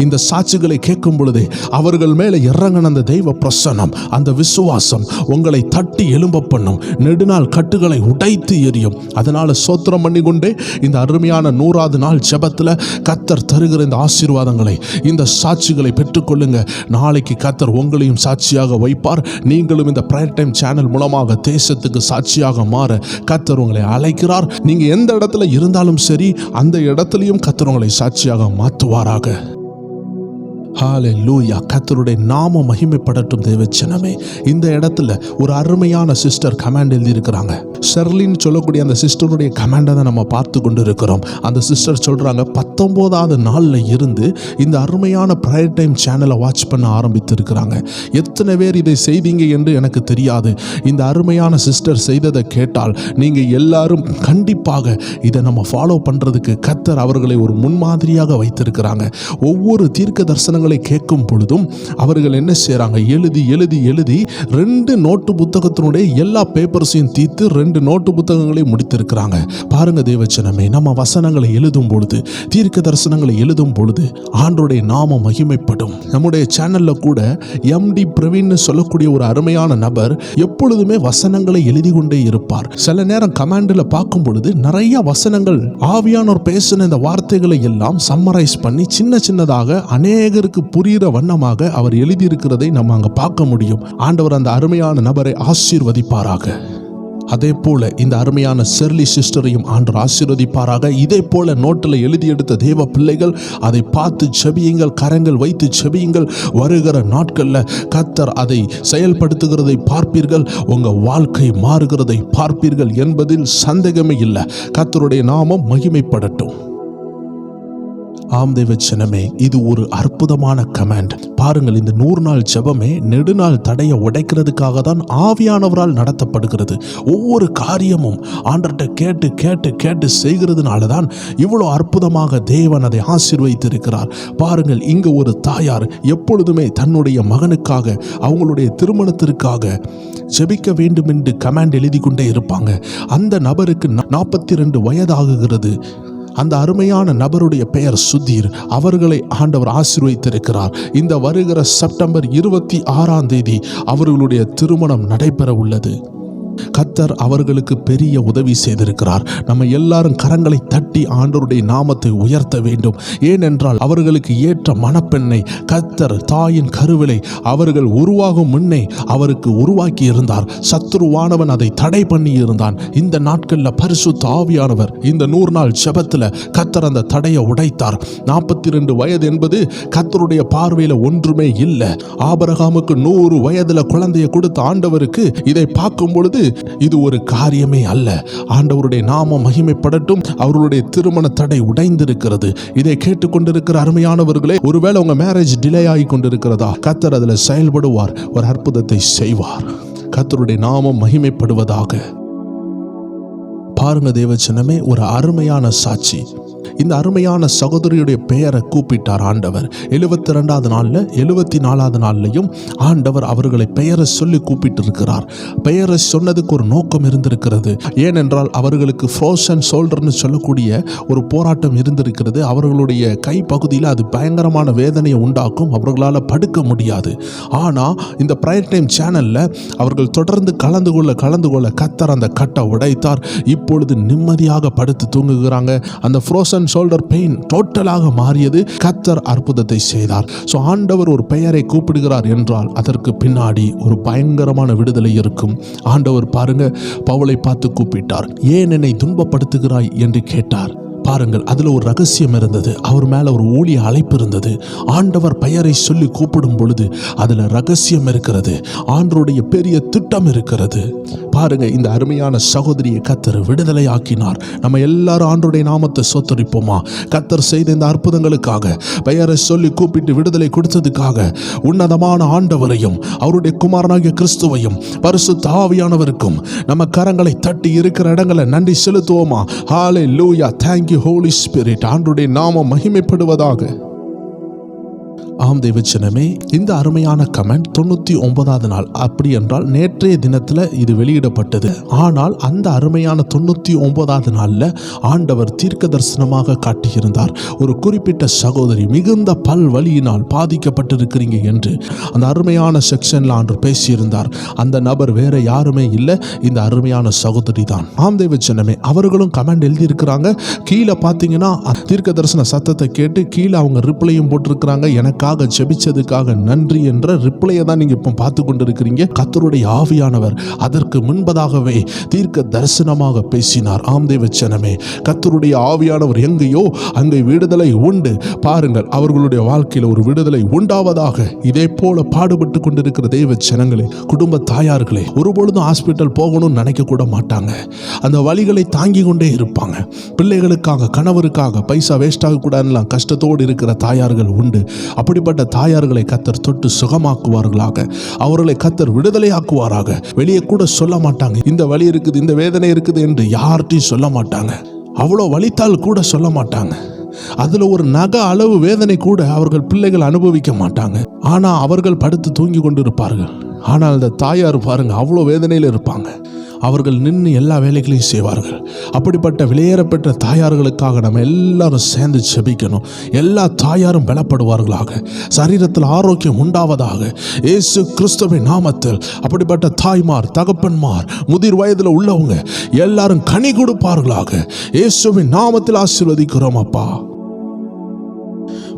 இந்த சாட்சிகளை கேட்கும் பொழுதே அவர்கள் மேலே இறங்கின அந்த தெய்வ பிரசன்னம், அந்த விசுவாசம் உங்களை தட்டி எழும்ப பண்ணும். நெடுநாள் கட்டுகளை உடைத்து எறியும். அதனால சோத்திரம் பண்ணி கொண்டே இந்த அருமையான 100வது நாள் ஜெபத்தில் கர்த்தர் தருகிற இந்த ஆசீர்வாதங்களை, இந்த சாட்சிகளை பெற்றுக்கொள்ளுங்க. நாளைக்கு கர்த்தர் உங்களையும் சாட்சியாக வைப்பார். நீங்களும் இந்த பிரேயர் டைம் சேனல் மூலமாக தேசத்துக்கு சாட்சியாக மாற கர்த்தர் உங்களை அழைக்கிறார். நீங்க எந்த இடத்துல இருந்தாலும் சரி, அந்த இடத்துலையும் கர்த்தர் உங்களை சாட்சியாக மாற்றுவாராக. ஹல்லேலூயா. கர்த்தருடைய நாமம் மகிமைப்படட்டும். தேவச்சனமே, இந்த இடத்துல ஒரு அருமையான சிஸ்டர் கமாண்ட் எழுதி இருக்கிறாங்க. ஷெர்லின்னு சொல்லக்கூடிய அந்த சிஸ்டருடைய கமாண்டை தான் நம்ம பார்த்து கொண்டு இருக்கிறோம். அந்த சிஸ்டர் சொல்றாங்க, 19வது நாள்ல இருந்து இந்த அருமையான பிரேயர் டைம் சேனலை வாட்ச் பண்ண ஆரம்பித்து இருக்கிறாங்க. எத்தனை பேர் இதை செய்தீங்க என்று எனக்கு தெரியாது. இந்த அருமையான சிஸ்டர் செய்ததை கேட்டால் நீங்க எல்லாரும் கண்டிப்பாக இதை நம்ம ஃபாலோ பண்றதுக்கு கர்த்தர் அவர்களை ஒரு முன்மாதிரியாக வைத்திருக்கிறாங்க. ஒவ்வொரு தீர்க்க தரிசனங்களை கேட்கும் பொழுதும் அவர்கள் என்ன செய்றாங்க, எழுதி 2 நோட்டு புத்தகத்தினுடைய எல்லா பேப்பர்ஸையும் தீர்த்து 2 நோட்டு புத்தகங்களை முடித்திருக்கிறாங்க. பாருங்க தேவச்சனமே, நம்ம வசனங்களை எழுதும் பொழுது, தீர்க்க தரிசனங்களை எழுதும் பொழுது ஆண்டவருடைய நாமம் மகிமைப்படும். நம்முடைய சேனல்ல கூட எம்டி பிரவீன் சொல்லக்கூடிய ஒரு அருமையான நபர் எப்பொழுதுமே வசனங்களை எழுதி கொண்டே இருப்பார். சில நேரம் கமாண்டில் பார்க்கும் பொழுது நிறைய வசனங்கள் ஆவியானோர் பேசின இந்த வார்த்தைகளை எல்லாம் சம்மரைஸ் பண்ணி சின்னதாக அநேகருக்கு புரிகிற வண்ணமாக அவர் எழுதியிருக்கிறதை நம்ம அங்க பார்க்க முடியும். ஆண்டவர் அந்த அருமையான நபரை ஆசீர்வதிப்பாராக. அதே போல இந்த அருமையான ஷெர்லி சிஸ்டரையும் ஆண்டவர் ஆசீர்வதிப்பாராக. இதே போல நோட்டில் எழுதி எடுத்த தேவ பிள்ளைகள் அதை பார்த்து ஜெபியுங்கள், கரங்கள் வைத்து ஜெபியுங்கள். வருகிற நாட்களில் கர்த்தர் அதை செயல்படுத்துகிறதை பார்ப்பீர்கள். உங்க வாழ்க்கை மாறுகிறதை பார்ப்பீர்கள் என்பதில் சந்தேகமே இல்லை. கர்த்தருடைய நாமம் மகிமைப்படட்டும். ஆம் தேவச்சனமே, இது ஒரு அற்புதமான கமாண்ட். பாருங்கள், இந்த 100 நாள் ஜெபமே நெடுநாள் தடையை உடைக்கிறதுக்காக தான் ஆவியானவரால் நடத்தப்படுகிறது. ஒவ்வொரு காரியமும் ஆண்டவர்கிட்ட கேட்டு கேட்டு கேட்டு செய்கிறதுனால தான் இவ்வளோ அற்புதமாக தேவன் அதை ஆசீர்வதித்திருக்கிறார். பாருங்கள், இங்க ஒரு தாயார் எப்பொழுதுமே தன்னுடைய மகனுக்காக, அவங்களுடைய திருமணத்திற்காக ஜெபிக்க வேண்டும் என்று கமாண்ட் எழுதி கொண்டே இருப்பாங்க. அந்த நபருக்கு 42 வயதாகுகிறது. அந்த அருமையான நபருடைய பெயர் சுதீர். அவர்களை ஆண்டவர் ஆசீர்வதித்திருக்கிறார். இந்த வருகிற செப்டம்பர் 26ஆம் தேதி அவர்களுடைய திருமணம் நடைபெற உள்ளது. கர்த்தர் அவர்களுக்கு பெரிய உதவி செய்திருக்கிறார். நம்ம எல்லாரும் கரங்களை தட்டி ஆண்டவருடைய நாமத்தை உயர்த்த வேண்டும். ஏனென்றால் அவர்களுக்கு ஏற்ற மணப்பெண்ணை கர்த்தர் தாயின் கருவிலை அவர்கள் உருவாகும் முன்னே அவருக்கு உருவாக்கி இருந்தார். சத்துருவானவன் அதை தடை பண்ணி இருந்தான். இந்த நாட்களில் பரிசுத்த ஆவியானவர் இந்த 100 நாள் ஜெபத்தில் கர்த்தர் அந்த தடையை உடைத்தார். 42 வயது என்பது கர்த்தருடைய பார்வையில் ஒன்றுமே இல்லை. ஆபிரகாமுக்கு 100 வயதுல குழந்தையை கொடுத்த ஆண்டவருக்கு இதை பார்க்கும் பொழுது இது ஒரு காரியமே அல்ல. ஆண்டவருடைய நாமம் மகிமைப்படட்டும். அவர்களுடைய திருமண தடை உடைந்திருக்கிறது. இதை கேட்டுக்கொண்டிருக்கிற அருமையானவர்களே, ஒருவேளை உங்க மேரேஜ் டிலே ஆகி கொண்டிருக்கிறதா, கர்த்தர் அதில் செயல்படுவார், ஒரு அற்புதத்தை செய்வார். கர்த்தருடைய நாமம் மகிமைப்படுவதாக. பாருங்க தேவச்சனமே, ஒரு அருமையான சாட்சி. இந்த அருமையான சகோதரியுடைய பெயரை கூப்பிட்டார் ஆண்டவர். 72வது நாளில் 74வது நாள்லையும் ஆண்டவர் அவர்களை பெயரை சொல்லி கூப்பிட்டு இருக்கிறார். பெயரை சொன்னதுக்கு ஒரு நோக்கம் இருந்திருக்கிறது. ஏனென்றால் அவர்களுக்கு ஃப்ரோசன் ஷோல்டர்னு சொல்லக்கூடிய ஒரு போராட்டம் இருந்திருக்கிறது. அவர்களுடைய கை பகுதியில் அது பயங்கரமான வேதனையை உண்டாக்கும். அவர்களால் படுக்க முடியாது. ஆனால் இந்த பிரேயர் டைம் சேனலில் அவர்கள் தொடர்ந்து கலந்து கொள்ள கர்த்தர் அந்த கட்டை உடைத்தார். இப்பொழுது நிம்மதியாக படுத்து தூங்குகிறாங்க. அந்த ஃப்ரோசன் அண்ட் ஷோல்டர் பெயின் டோட்டலாக மாறியது. கர்த்தர் அற்புதத்தை செய்தார். ஸோ ஆண்டவர் ஒரு பெயரை கூப்பிடுகிறார் என்றால் அதற்கு பின்னாடி ஒரு பயங்கரமான விடுதலை இருக்கும். ஆண்டவர் பாருங்க, பவுலை பார்த்து கூப்பிட்டார். ஏன் என்னை துன்பப்படுத்துகிறாய் என்று கேட்டார். பாருங்கள், அதுல ஒரு ரகசியம் இருந்தது. அவர் மேல ஒரு ஊழிய அழைப்பு இருந்தது. ஆண்டவர் பெயரை சொல்லி கூப்பிடும் பொழுது அதுல ரகசியம் இருக்கிறது. ஆண்டவருடைய பெரிய திட்டம் இருக்கிறது. பாருங்க, இந்த அருமையான சகோதரியை கர்த்தர் விடுதலை ஆக்கினார். நம்ம எல்லாரும் ஆண்டவருடைய நாமத்தை சோத்தரிப்போமா? கர்த்தர் செய்த இந்த அற்புதங்களுக்காக, பெயரை சொல்லி கூப்பிட்டு விடுதலை கொடுத்ததுக்காக உன்னதமான ஆண்டவரையும் அவருடைய குமாரனாகிய கிறிஸ்துவையும் பரிசுத்த ஆவியானவருக்கும் நம்ம கரங்களை தட்டி இருக்கிற இடங்களை நன்றி செலுத்துவோமா? ஹல்லேலூயா, thank you Holy Spirit. ஆண்டவருடைய நாமம் மகிமைப்படுவதாக. ஆம் தேவச்சனமே, இந்த அருமையான கமெண்ட் 99வது நாள், அப்படி என்றால் நேற்றைய தினத்தில் இது வெளியிடப்பட்டது. ஆனால் அந்த அருமையான 99வது நாளில் ஆண்டவர் தீர்க்க தரிசனமாக காட்டியிருந்தார். ஒரு குறிப்பிட்ட சகோதரி மிகுந்த பல் வலியினால் பாதிக்கப்பட்டிருக்கிறீங்க என்று அந்த அருமையான செக்ஷனில் ஆண்டவர் பேசியிருந்தார். அந்த நபர் வேற யாருமே இல்லை, இந்த அருமையான சகோதரி தான். ஆம் தேவச்சனமே, அவர்களும் கமெண்ட் எழுதியிருக்கிறாங்க. கீழே பார்த்தீங்கன்னா தீர்க்க தரிசன சத்தத்தை கேட்டு கீழே அவங்க ரிப்ளையும் போட்டிருக்கிறாங்க. எனக்காக ஜெபிச்சதுக்காக நன்றி என்ற ரிப்ளையை தான் நீங்க இப்போ பார்த்து கொண்டிருக்கிறீங்க. கர்த்தருடைய ஆவியானவர் அதற்கு முன்பதாகவே தீர்க்க தரிசனமாக பேசினார். ஆம் தேவச்சனமே, கர்த்தருடைய ஆவியானவர் எங்கேயோ அங்கே விடுதலை உண்டு. பாருங்கள், அவர்களுடைய வாழ்க்கையில் ஒரு விடுதலை உண்டாவதாக. இதே போல பாடுபட்டு கொண்டிருக்கிற தேவ ஜனங்களே, குடும்ப தாயார்களே, ஒருபொழுதும் ஹாஸ்பிட்டல் போகணும்னு நினைக்க கூட மாட்டாங்க. அந்த வலிகளை தாங்கி கொண்டே இருப்பாங்க. பிள்ளைகளுக்காக, கணவருக்காக பைசா வேஸ்ட் ஆகக்கூடாதுன்னு கஷ்டத்தோடு இருக்கிற தாயார்கள் உண்டு. அப்படிப்பட்ட தாயார்களை கர்த்தர் தொட்டு சுகமாக்குவார்களாக. அவர்களை கர்த்தர் விடுதலை ஆக்குவாராக. வெளியே கூட சொல்ல மாட்டாங்க, இந்த வலி இருக்குது, இந்த வேதனை இருக்குது என்று யார்கிட்டையும் சொல்ல மாட்டாங்க. அவ்வளோ வலித்தால் கூட சொல்ல மாட்டாங்க. அதுல ஒரு நக அளவு வேதனை கூட அவர்கள் பிள்ளைகள் அனுபவிக்க மாட்டாங்க. ஆனா அவர்கள் படுத்து தூங்கி கொண்டு இருப்பார்கள். ஆனால் அந்த தாயார் பாருங்க, அவ்வளோ வேதனையில் இருப்பாங்க. அவர்கள் நின்று எல்லா வேலைகளையும் செய்வார்கள். அப்படிப்பட்ட வெளியேறப்பட்ட தாயார்களுக்காக நம்ம எல்லாரும் சேர்ந்து ஜெபிக்கணும். எல்லா தாயாரும் பலப்படுவார்களாக, சரீரத்தில் ஆரோக்கியம் உண்டாவதாக இயேசு கிறிஸ்துவின் நாமத்தில். அப்படிப்பட்ட தாய்மார், தகப்பன்மார், முதிர் வயதில் உள்ளவங்க எல்லாரும் கனி கொடுப்பார்களாக. இயேசுவின் நாமத்தில் ஆசீர்வதிக்கிறோம் அப்பா.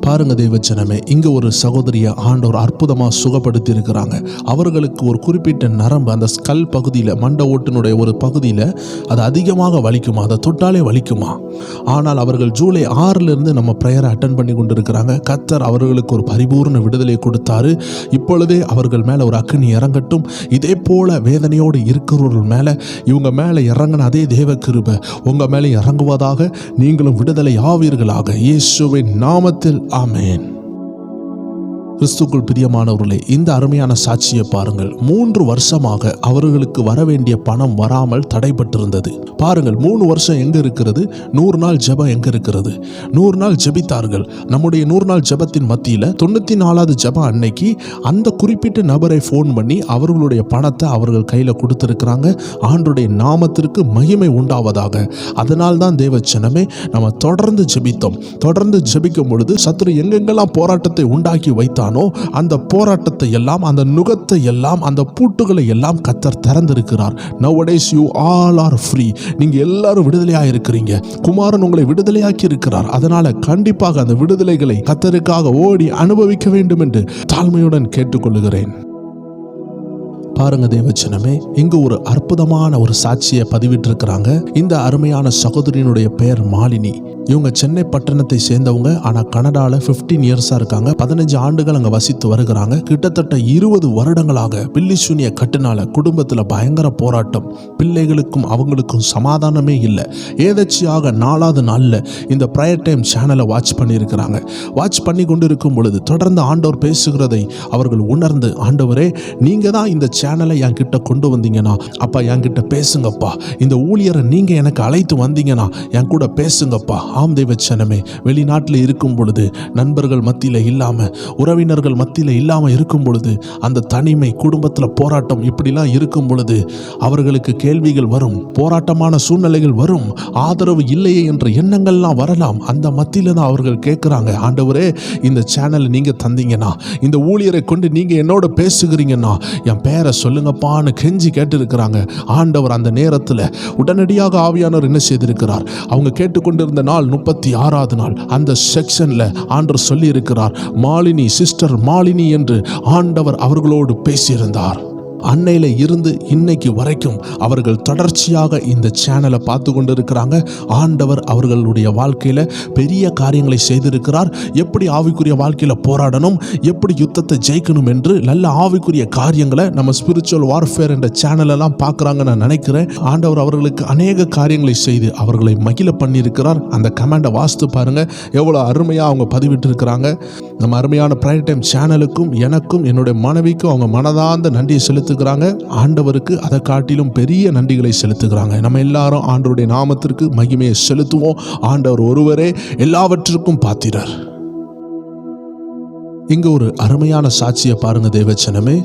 பாருங்க தேவஜனமே, இங்க ஒரு சகோதரியை ஆண்டவர் அற்புதமா சுகப்படுத்தி இருக்கிறாங்க. அவர்களுக்கு ஒரு குறிப்பிட்ட நரம்பு, அந்த ஸ்கல் பகுதியில், மண்டை ஓட்டினுடைய ஒரு பகுதியில் அது அதிகமாக வலிக்குமா, அதை தொட்டாலே வலிக்குமா. ஆனால் அவர்கள் ஜூலை 6 நம்ம ப்ரேயரை அட்டன் பண்ணி கொண்டு இருக்கிறாங்க. கர்த்தர் அவர்களுக்கு ஒரு பரிபூர்ண விடுதலை கொடுத்தாரு. இப்பொழுதே அவர்கள் மேலே ஒரு அக்கினி இறங்கட்டும். இதே போல வேதனையோடு இருக்கிறவர்கள் மேலே, இவங்க மேலே இறங்கின அதே தேவ கிருபை உங்க மேலே இறங்குவதாக. நீங்களும் விடுதலை ஆவீர்களாக இயேசுவின் நாமத்தில். ஆமென். கிறிஸ்துக்குள் பிரியமானவர்களே, இந்த அருமையான சாட்சியை பாருங்கள். 3 வருஷமாக அவர்களுக்கு வரவேண்டிய பணம் வராமல் தடைபட்டிருந்தது. பாருங்கள், 3 வருஷம் எங்க இருக்கிறது? 100 நாள் ஜெபம் எங்க இருக்கிறது? 100 நாள் ஜெபித்தார்கள். நம்முடைய 100 நாள் ஜெபத்தின் மத்தியில் 94வது ஜெபம் அன்னைக்கு அந்த குறிப்பிட்ட நபரை ஃபோன் பண்ணி அவர்களுடைய பணத்தை அவர்கள் கையில் கொடுத்திருக்கிறாங்க. ஆண்டவருடைய நாமத்திற்கு மகிமை உண்டாவதாக. அதனால் தான் தேவச்சனமே, நம்ம தொடர்ந்து ஜெபித்தோம். தொடர்ந்து ஜெபிக்கும் பொழுது சத்துரு எங்கெங்கெல்லாம் போராட்டத்தை உண்டாக்கி வைத்தான், அந்த போராட்டத்தை எல்லாம், அந்த நுகத்தை எல்லாம், அந்த பூட்டுகளை எல்லாம் கர்த்தர் திறந்திருக்கிறார். Nowadays you all are free. நீங்க எல்லாரும் விடுதலையாக இருக்கிறீங்க. குமாரன் உங்களை விடுதலையாக்கி இருக்கிறார். அதனால கண்டிப்பாக அந்த விடுதலைகளை கர்த்தருக்காக ஓடி அனுபவிக்க வேண்டும் என்று தாழ்மையுடன் கேட்டுக்கொள்கிறேன். பாருங்க தேவச்சனமே, இங்கு ஒரு அற்புதமான ஒரு சாட்சியை பதிவிட்டிருக்கிறாங்க. இந்த அருமையான சகோதரியினுடைய பெயர் மாலினி. இவங்க சென்னை பட்டணத்தை சேர்ந்தவங்க. ஆனால் கனடாவில் 15 இயர்ஸாக இருக்காங்க. 15 ஆண்டுகள் அங்கே வசித்து வருகிறாங்க. கிட்டத்தட்ட 20 வருடங்களாக பில்லி சூனிய கட்டுனால குடும்பத்தில் பயங்கர போராட்டம். பிள்ளைகளுக்கும் அவங்களுக்கும் சமாதானமே இல்லை. ஏதாச்சியாக 4வது நாளில் இந்த ப்ரேயர் டைம் சேனலை வாட்ச் பண்ணியிருக்கிறாங்க. வாட்ச் பண்ணி கொண்டு இருக்கும் பொழுது தொடர்ந்து ஆண்டவர் பேசுகிறதை அவர்கள் உணர்ந்து, ஆண்டவரே நீங்கள் தான் இந்த சேனலை என்கிட்ட கொண்டு வந்தீங்கன்னா, அப்பா என்கிட்ட பேசுங்கப்பா. இந்த ஊழியரை நீங்கள் எனக்கு அழைத்து வந்தீங்கன்னா என் கூட பேசுங்கப்பா. ஆம் தேவச்சனமே, வெளிநாட்டில் இருக்கும் பொழுது, நண்பர்கள் மத்தியில் இல்லாமல், உறவினர்கள் மத்தியில் இல்லாமல் இருக்கும் பொழுது, அந்த தனிமை, குடும்பத்தில் போராட்டம் இப்படிலாம் இருக்கும் பொழுது அவர்களுக்கு கேள்விகள் வரும், போராட்டமான சூழ்நிலைகள் வரும், ஆதரவு இல்லையே என்ற எண்ணங்கள்லாம் வரலாம். அந்த மத்தியில் தான் அவர்கள் கேட்குறாங்க, ஆண்டவரே இந்த சேனலை நீங்கள் தந்தீங்கன்னா, இந்த ஊழியரை கொண்டு நீங்கள் என்னோட பேசுகிறீங்கன்னா, என் பேரை சொல்லுங்கப்பான்னு கெஞ்சி கேட்டிருக்கிறாங்க. ஆண்டவர் அந்த நேரத்தில் உடனடியாக ஆவியானவர் என்ன செய்திருக்கிறார், அவங்க கேட்டுக்கொண்டிருந்த நாள் 36வது நாள் அந்த செக்ஷன்ல ஆண்டவர் சொல்லி இருக்கிறார், மாலினி, சிஸ்டர் மாலினி என்று ஆண்டவர் அவர்களோடு பேசியிருந்தார். அன்னையில இருந்து இன்னைக்கு வரைக்கும் அவர்கள் தொடர்ச்சியாக இந்த சேனலை பார்த்து கொண்டு இருக்கிறாங்க. ஆண்டவர் அவர்களுடைய வாழ்க்கையில பெரிய காரியங்களை செய்திருக்கிறார். எப்படி ஆவிக்குரிய வாழ்க்கையில போராடணும், எப்படி யுத்தத்தை ஜெயிக்கணும் என்று நல்ல ஆவிக்குரிய காரியங்களை நம்ம ஸ்பிரிச்சுவல் வார்ஃபேர் என்ற சேனலெல்லாம் பார்க்குறாங்க நான் நினைக்கிறேன். ஆண்டவர் அவர்களுக்கு அநேக காரியங்களை செய்து அவர்களை மகிழ பண்ணியிருக்கிறார். அந்த கமெண்டை வாசித்து பாருங்க, எவ்வளோ அருமையாக அவங்க பதிவிட்டு இருக்கிறாங்க. நம்ம அருமையான பிரைம் டைம் சேனலுக்கும் எனக்கும் என்னுடைய மனைவிக்கும் அவங்க மனதார்ந்த நன்றியை செலுத்துகிறாங்க. ஆண்டவருக்கு அதை காட்டிலும் பெரிய நன்றிகளை செலுத்துகிறாங்க. நம்ம எல்லாரும் ஆண்டவருடைய நாமத்திற்கு மகிமையை செலுத்துவோம். ஆண்டவர் ஒருவரே எல்லாவற்றிற்கும் பாத்திரர். இங்க ஒரு அருமையான சாட்சியை பாருங்க தேவச்சனமே.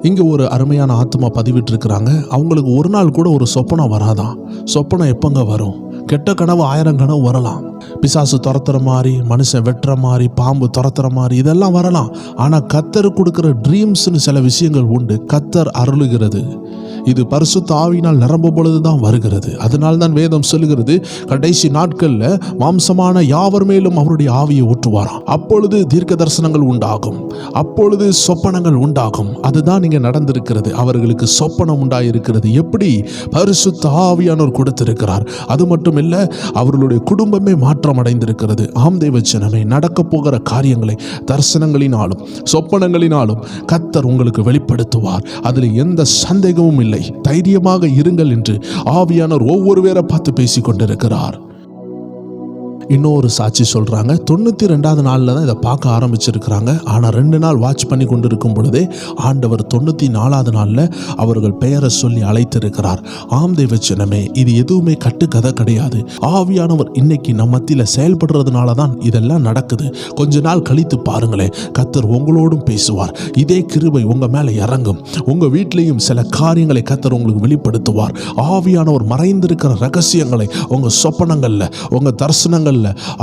இங்கே ஒரு அருமையான ஆத்மா பதிவிட்டு இருக்கிறாங்க. அவங்களுக்கு ஒரு நாள் கூட ஒரு சொப்பனம் வராதான். சொப்பனம் எப்பங்க வரும்? கெட்ட கனவு 1000 கனவு வரலாம். பிசாசு துரத்துற மாதிரி, மனுஷன் வெட்டுற மாதிரி, பாம்பு துரத்துற மாதிரி இதெல்லாம் வரலாம். ஆனால் கர்த்தர் கொடுக்குற ட்ரீம்ஸ்னு சில விஷயங்கள் உண்டு. கர்த்தர் அருளுகிறது. இது பரிசுத்த ஆவியினால் நிரம்பும் பொழுதுதான் வருகிறது. அதனால் தான் வேதம் சொல்லுகிறது, கடைசி நாட்களில் மாம்சமான யாவர் மேலும் அவருடைய ஆவியை ஊற்றுவாராம். அப்பொழுது தீர்க்க தரிசனங்கள் உண்டாகும், அப்பொழுது சொப்பனங்கள் உண்டாகும். அதுதான் இங்கே நடந்திருக்கிறது. அவர்களுக்கு சொப்பனம் உண்டாயிருக்கிறது. எப்படி? பரிசுத்த ஆவியானவர் கொடுத்திருக்கிறார். அது மட்டும் இல்ல, அவர்களுடைய குடும்பமே மாற்றம் அடைந்திருக்கிறது. ஆம் தேவச்சனமே, நடக்க போகிற காரியங்களை தரிசனங்களினாலும் சொப்பனங்களினாலும் கர்த்தர் உங்களுக்கு வெளிப்படுத்துவார். அதில் எந்த சந்தேகமும் இல்லை. தைரியமாக இருங்கள் என்று ஆவியானவர் ஒவ்வொரு பேரை பார்த்து பேசிக் கொண்டிருக்கிறார். இன்னொரு சாட்சி சொல்றாங்க, 92வது நாளில் தான் இதை பார்க்க ஆரம்பிச்சிருக்கிறாங்க. ஆனால் 2 நாள் வாட்ச் பண்ணி கொண்டு இருக்கும் பொழுதே ஆண்டவர் 94வது நாளில் அவர்கள் பெயரை சொல்லி அழைத்திருக்கிறார். ஆம் தேவச்சனமே, இது எதுவுமே கட்டுக்கதை கிடையாது. ஆவியானவர் இன்னைக்கு நம்ம மத்தியில் செயல்படுறதுனால தான் இதெல்லாம் நடக்குது. கொஞ்ச நாள் கழித்து பாருங்களேன், கர்த்தர் உங்களோடும் பேசுவார். இதே கிருபை உங்க மேலே இறங்கும். உங்க வீட்டிலையும் சில காரியங்களை கர்த்தர் உங்களுக்கு வெளிப்படுத்துவார். ஆவியானவர் மறைந்திருக்கிற ரகசியங்களை உங்க சொப்பனங்கள்ல, உங்க தரிசனங்கள்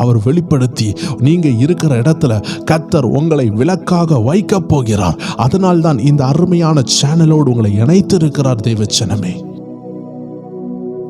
அவர் வெளிப்படுத்தி நீங்க இருக்கிற இடத்துல கர்த்தர் உங்களை விளக்காக வைக்க போகிறார். அதனால் தான் இந்த அருமையான சேனலோடு உங்களை இணைத்திருக்கிறார் தேவச்சனமே.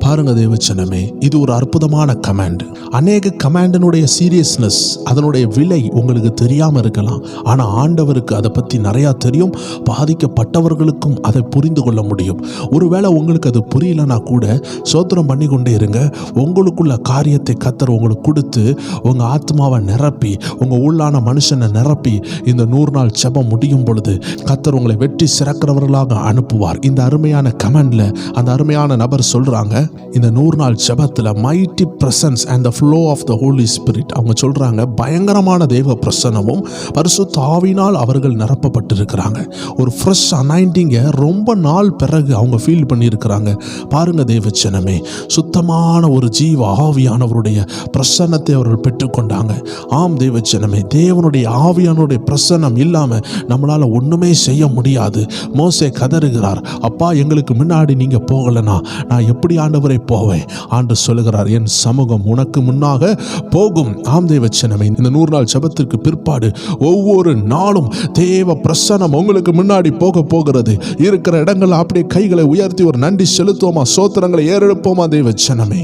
பாருங்க தேவச்சனமே, இது ஒரு அற்புதமான கமாண்ட். அநேக கமாண்டினுடைய சீரியஸ்னஸ், அதனுடைய விலை உங்களுக்கு தெரியாம இருக்கலாம். ஆனா ஆண்டவருக்கு அதை பத்தி நிறைய தெரியும். பாதிக்கப்பட்டவர்களுக்கும் அதை புரிந்து கொள்ள முடியும். ஒருவேளை உங்களுக்கு அது புரியலனா கூட சோத்திரம் பண்ணி கொண்டே இருங்க. உங்களுக்குள்ள காரியத்தை கர்த்தர் உங்களுக்கு கொடுத்து உங்க ஆத்மாவை நிரப்பி, உங்க உள்ளான மனுஷனை நிரப்பி, இந்த 100 நாள் ஜெபம் முடியும் பொழுது கர்த்தர் உங்களை வெற்றி சிறக்கிறவர்களாக அனுப்புவார். இந்த அருமையான கமாண்ட்ல அந்த அருமையான நபர் சொல்றாங்க, இந்த 100 நாள் ஜெபத்துல mighty presence and the flow of the Holy Spirit, அவங்க சொல்றாங்க பயங்கரமான தேவ பிரசன்னமும் பரிசுத்த ஆவியினால் அவர்கள் நிரப்பப்பட்டிருக்கிறாங்க. ஒரு ஃப்ரெஷ் அனாயிண்டிங்கை ரொம்ப நாள் பிறகு அவங்க ஃபீல் பண்ணியிருக்கிறாங்க. பாருங்க தேவச்சனமே, சுத்தமான ஒரு ஜீவ ஆவியானவருடைய பிரசன்னத்தை அவர்கள் பெற்றுக்கொண்டாங்க. ஆம் தேவச்சனமே, தேவனுடைய ஆவியானவருடைய பிரசன்னம் இல்லாம நம்மளால ஒண்ணுமே செய்ய முடியாது. மோசே கதறுகிறார், அப்பா எங்களுக்கு முன்னாடி நீங்க போகலனா நான் எப்படி ஆண்டவரை போவேன்? ஆண்டவர் சொல்லுகிறார், என் சமூகம் உனக்கு முன்னாக போகும். ஆம் தேவச்சனமே, இந்த 100 நாள் ஜெபத்திற்கு பிற்பாடு ஒவ்வொரு நாளும் தேவ பிரசன்னம் உங்களுக்கு முன்னாடி போக போகிறது. இருக்கிற இடங்கள் அப்படியே கைகளை உயர்த்தி ஒரு நன்றி செலுத்துவோமா, சோத்திரங்களை ஏறெடுப்போமா தேவச்சனமே.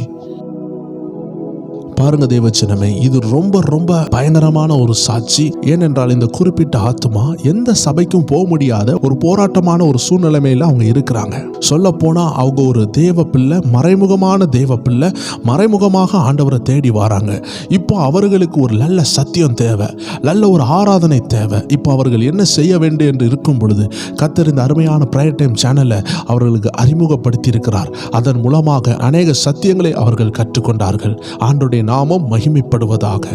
பாருங்க தேவச்சனமே, இது ரொம்ப ரொம்ப பயங்கரமான ஒரு சாட்சி. ஏனென்றால் இந்த குறிப்பிட்ட ஆத்மா எந்த சபைக்கும் போக முடியாத ஒரு போராட்டமான ஒரு சூழ்நிலைமையில அவங்க இருக்கிறாங்க. சொல்ல போனா அவங்க ஒரு தேவ பிள்ளை, மறைமுகமான தேவ பிள்ளை, மறைமுகமாக ஆண்டவரை தேடி வராங்க. இப்போ அவர்களுக்கு ஒரு நல்ல சத்தியம் தேவை, நல்ல ஒரு ஆராதனை தேவை. இப்போ அவர்கள் என்ன செய்ய வேண்டும் என்று இருக்கும் பொழுது கர்த்தர் இந்த அருமையான பிரையர் டைம் சேனலை அவர்களுக்கு அறிமுகப்படுத்தி இருக்கிறார். அதன் மூலமாக அநேக சத்தியங்களை அவர்கள் கற்றுக்கொண்டார்கள். ஆண்டவருடைய நாமம் மகிமைப்படுவதாக.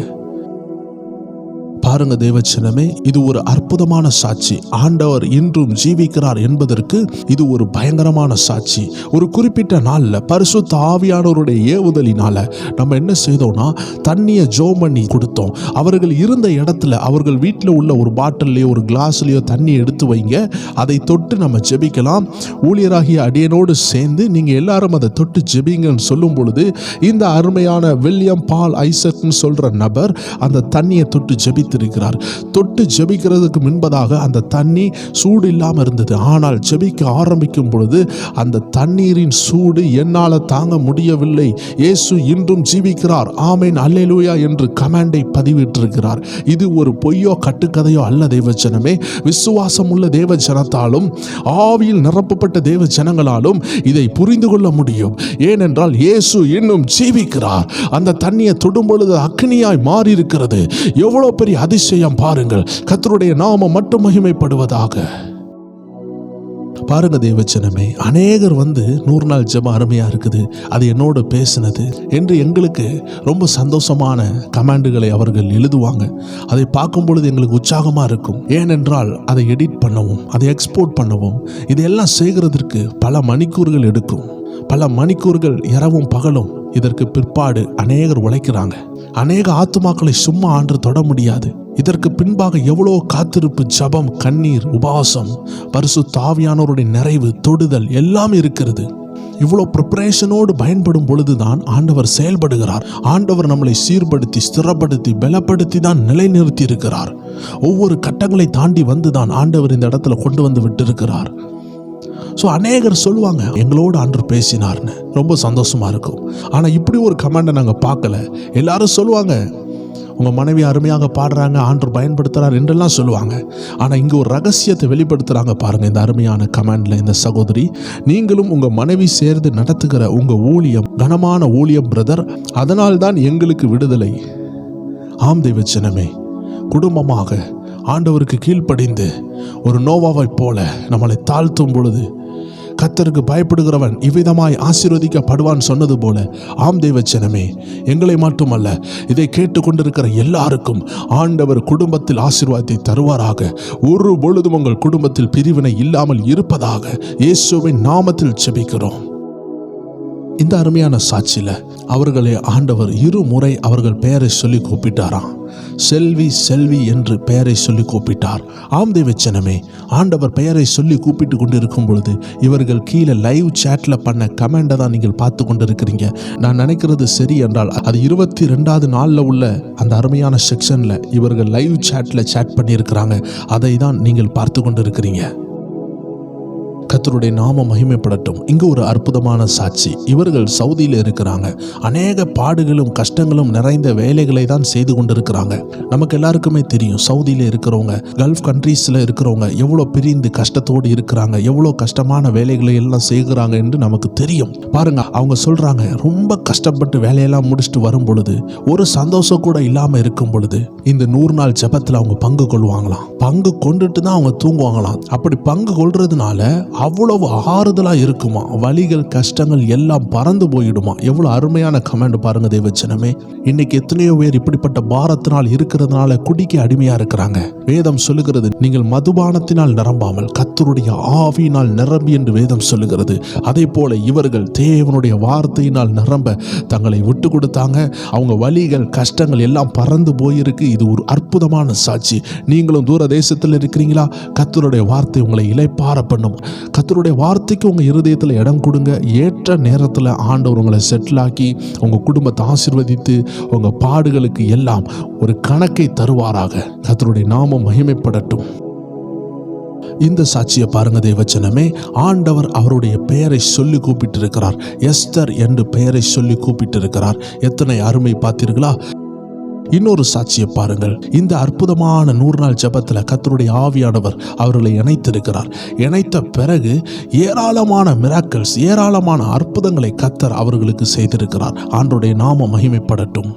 பாருங்க தேவச்சனமே, இது ஒரு அற்புதமான சாட்சி. ஆண்டவர் இன்றும் ஜீவிக்கிறார் என்பதற்கு இது ஒரு பயங்கரமான சாட்சி. ஒரு குறிப்பிட்ட நாள்ல பரிசுத்த ஆவியானவருடைய ஏவுதலினால நம்ம என்ன செய்தோம்னா, தண்ணியை ஜோம் பண்ணி கொடுத்தோம். அவர்கள் இருந்த இடத்துல அவர்கள் வீட்டில் உள்ள ஒரு பாட்டிலையோ ஒரு கிளாஸ்லயோ தண்ணி எடுத்து வைங்க, அதை தொட்டு நம்ம ஜெபிக்கலாம். ஊழியராகிய அடியனோடு சேர்ந்து நீங்க எல்லாரும் அதை தொட்டு ஜெபிங்கன்னு சொல்லும் பொழுது இந்த அருமையான வில்லியம் பால் ஐசக்னு சொல்ற நபர் அந்த தண்ணியை தொட்டு ஜெபித்து வைத்திருக்கிறார். தொட்டு ஜெபிக்கிறதுக்கு முன்பதாக அந்த தண்ணி சூடு இல்லாமல் இருந்தது. ஆனால் ஜெபிக்க ஆரம்பிக்கும் பொழுது அந்த தண்ணீரின் சூடு என்னால் தாங்க முடியவில்லை, இயேசு இன்றும் ஜீவிக்கிறார், ஆமென் அல்லேலூயா என்று கமாண்டை பதிவிட்டிருக்கிறார். இது ஒரு பொய்யோ கட்டுக்கதையோ அல்ல தேவஜனமே. விசுவாசம் உள்ள தேவ ஜனத்தாலும் ஆவியில் நிரப்பப்பட்ட தேவ ஜனங்களாலும் இதை புரிந்து கொள்ள முடியும். ஏனென்றால் இயேசு இன்னும் ஜீவிக்கிறார். அந்த தண்ணியை தொடும் பொழுது அக்னியாய் மாறி இருக்கிறது. எவ்வளவு பெரிய அதிசயம் பாருங்கள். கர்த்தருடைய நாமம் மட்டும் மகிமைப்படுவதாக. பாருங்க தேவச்சனமே, அநேகர் 100 நாள் ஜெபம் அருமையா இருக்குது, அது என்னோட பேசினது என்று எங்களுக்கு ரொம்ப சந்தோஷமான கமாண்டுகளை அவர்கள் எழுதுவாங்க. அதை பார்க்கும் பொழுது எங்களுக்கு உற்சாகமா இருக்கும். ஏனென்றால் அதை எடிட் பண்ணவும், அதை எக்ஸ்போர்ட் பண்ணவும், இதையெல்லாம் செய்கிறதற்கு பல மணிக்கூறுகள் எடுக்கும். பல மணிக்கூறுகள் இரவும் பகலும். இதற்கு பிற்பாடு அநேகர் உழைக்கிறாங்க. அநேக ஆத்துமாக்களை சும்மா ஆண்டு தொட முடியாது. இதற்கு பின்பாக எவ்வளோ காத்திருப்பு, ஜபம், கண்ணீர், உபவாசம், பரிசுத்த ஆவியானவருடைய நிறைவு, தொடுதல் எல்லாம் இருக்கிறது. இவ்வளோ ப்ரிப்பரேஷனோடு பயன்படும் பொழுதுதான் ஆண்டவர் செயல்படுகிறார். ஆண்டவர் நம்மளை சீர்படுத்தி, ஸ்திரப்படுத்தி, பலப்படுத்தி தான் நிலைநிறுத்தி இருக்கிறார். ஒவ்வொரு கட்டங்களை தாண்டி வந்துதான் ஆண்டவர் இந்த இடத்துல கொண்டு வந்து விட்டிருக்கிறார். ஸோ அநேகர் சொல்லுவாங்க, எங்களோடு ஆண்டவர் பேசினார்னு, ரொம்ப சந்தோஷமா இருக்கும். ஆனால் இப்படி ஒரு கமாண்டை நாங்கள் பார்க்கல. எல்லாரும் சொல்லுவாங்க, உங்கள் மனைவி அருமையாக பாடுறாங்க, ஆண்டவர் பயன்படுத்துகிறார் என்றெல்லாம் சொல்லுவாங்க. ஆனால் இங்கே ஒரு ரகசியத்தை வெளிப்படுத்துகிறாங்க பாருங்கள். இந்த அருமையான கமாண்டில் இந்த சகோதரி, நீங்களும் உங்கள் மனைவி சேர்ந்து நடத்துகிற உங்கள் ஊழியம் கனமான ஊழியம் பிரதர், அதனால்தான் எங்களுக்கு விடுதலை. ஆம் தேவச்சனமே, குடும்பமாக ஆண்டவருக்கு கீழ்ப்படிந்து ஒரு நோவாவை போல நம்மளை தாழ்த்தும் பொழுது கர்த்தருக்கு பயப்படுகிறவன் இவ்விதமாய் ஆசீர்வதிக்கப்படுவான் சொன்னது போல, ஆம் தேவச்சனமே, எங்களை மட்டுமல்ல, இதை கேட்டுக்கொண்டிருக்கிற எல்லாருக்கும் ஆண்டவர் குடும்பத்தில் ஆசீர்வாதத்தை தருவாராக. ஒரு பொழுதும் உங்கள் குடும்பத்தில் பிரிவினை இல்லாமல் இருப்பதாக இயேசுவின் நாமத்தில் ஜெபிக்கிறோம். இந்த அருமையான சாட்சியில் அவர்களை ஆண்டவர் 2 முறை அவர்கள் பெயரை சொல்லி கூப்பிட்டாராம். செல்வி செல்வி என்று பெயரை சொல்லி கூப்பிட்டார். ஆம் தேவச்சனமே, ஆண்டவர் பெயரை சொல்லி கூப்பிட்டு கொண்டிருக்கும் பொழுது இவர்கள் கீழே லைவ் சேட்ல பண்ண கமெண்டை தான் நீங்கள் பார்த்து கொண்டிருக்கிறீங்க. நான் நினைக்கிறது சரி என்றால் அது 22வது நாளில் உள்ள அந்த அருமையான செக்ஷன்ல இவர்கள் லைவ் சேட்ல சேட் பண்ணியிருக்கிறாங்க. அதை தான் நீங்கள் பார்த்து கொண்டிருக்கிறீங்க. கர்த்தருடைய நாமம் மகிமைப்படட்டும். இங்கு ஒரு அற்புதமான சாட்சி. இவர்கள் சவுதியில் இருக்கிறாங்க. அநேக பாடுகளும் கஷ்டங்களும் நிறைந்த வேலைகளை தான் செய்து கொண்டிருக்கிறாங்க. நமக்கு எல்லாருக்குமே தெரியும், சவுதியில் இருக்கிறவங்க, கல்ஃப் கண்ட்ரீஸில் இருக்கிறவங்க எவ்வளோ பிரிந்து கஷ்டத்தோடு இருக்கிறாங்க, எவ்வளோ கஷ்டமான வேலைகளை எல்லாம் செய்கிறாங்க என்று நமக்கு தெரியும். பாருங்க, அவங்க சொல்றாங்க, ரொம்ப கஷ்டப்பட்டு வேலையெல்லாம் முடிச்சுட்டு வரும் பொழுது ஒரு சந்தோஷம் கூட இல்லாமல் இருக்கும் பொழுது இந்த 100 நாள் ஜெபத்தில் அவங்க பங்கு கொள்வாங்களாம். பங்கு கொண்டுட்டு தான் அவங்க தூங்குவாங்களாம். அப்படி பங்கு கொள்றதுனால அவ்வளவு ஆறுதலா இருக்குமா, வலிகள் கஷ்டங்கள் எல்லாம் பறந்து போயிடுமா. எவ்வளவு அருமையான கமெண்ட் பாருங்க தேவச்சனமே. இன்னைக்கு எத்தனையோ பேர் இப்படிப்பட்ட பாரத்தினால் இருக்கிறதுனால குடிக்க அடிமையா இருக்கிறாங்க. வேதம் சொல்லுகிறது, நீங்கள் மதுபானத்தினால் நிரம்பாமல் கர்த்தருடைய ஆவியினால் நிரம்பி என்று வேதம் சொல்லுகிறது. அதே போல இவர்கள் தேவனுடைய வார்த்தையினால் நிரம்ப தங்களை விட்டு கொடுத்தாங்க. அவங்க வலிகள் கஷ்டங்கள் எல்லாம் பறந்து போயிருக்கு. இது ஒரு அற்புதமான சாட்சி. நீங்களும் தூர தேசத்தில் இருக்கிறீங்களா? கர்த்தருடைய வார்த்தை உங்களை இளைப்பாற பண்ணும். கர்த்தருடைய வார்த்தைக்கு உங்க இருதயத்தில் இடம் கொடுங்க. ஏற்ற நேரத்தில் ஆண்டவர் உங்களை செட்டில் ஆக்கி உங்க குடும்பத்தை ஆசீர்வதித்து உங்க பாடுகளுக்கு எல்லாம் ஒரு கணக்கை தருவாராக. கர்த்தருடைய நாமம் மகிமைப்படட்டும். இந்த சாட்சியை பாருங்க தேவச்சனமே. ஆண்டவர் அவருடைய பெயரை சொல்லி கூப்பிட்டு இருக்கிறார். எஸ்தர் என்று பெயரை சொல்லி கூப்பிட்டு இருக்கிறார். எத்தனை அருமை பார்த்தீர்களா? இன்னொரு சாட்சியை பாருங்கள். இந்த அற்புதமான 100 நாள் ஜெபத்தில் கர்த்தருடைய ஆவியானவர் அவர்களை இணைத்திருக்கிறார். இணைத்த பிறகு ஏராளமான மிராக்கிள்ஸ், ஏராளமான அற்புதங்களை கர்த்தர் அவர்களுக்கு செய்திருக்கிறார். ஆண்டவருடைய நாமம் மகிமைப்படட்டும்.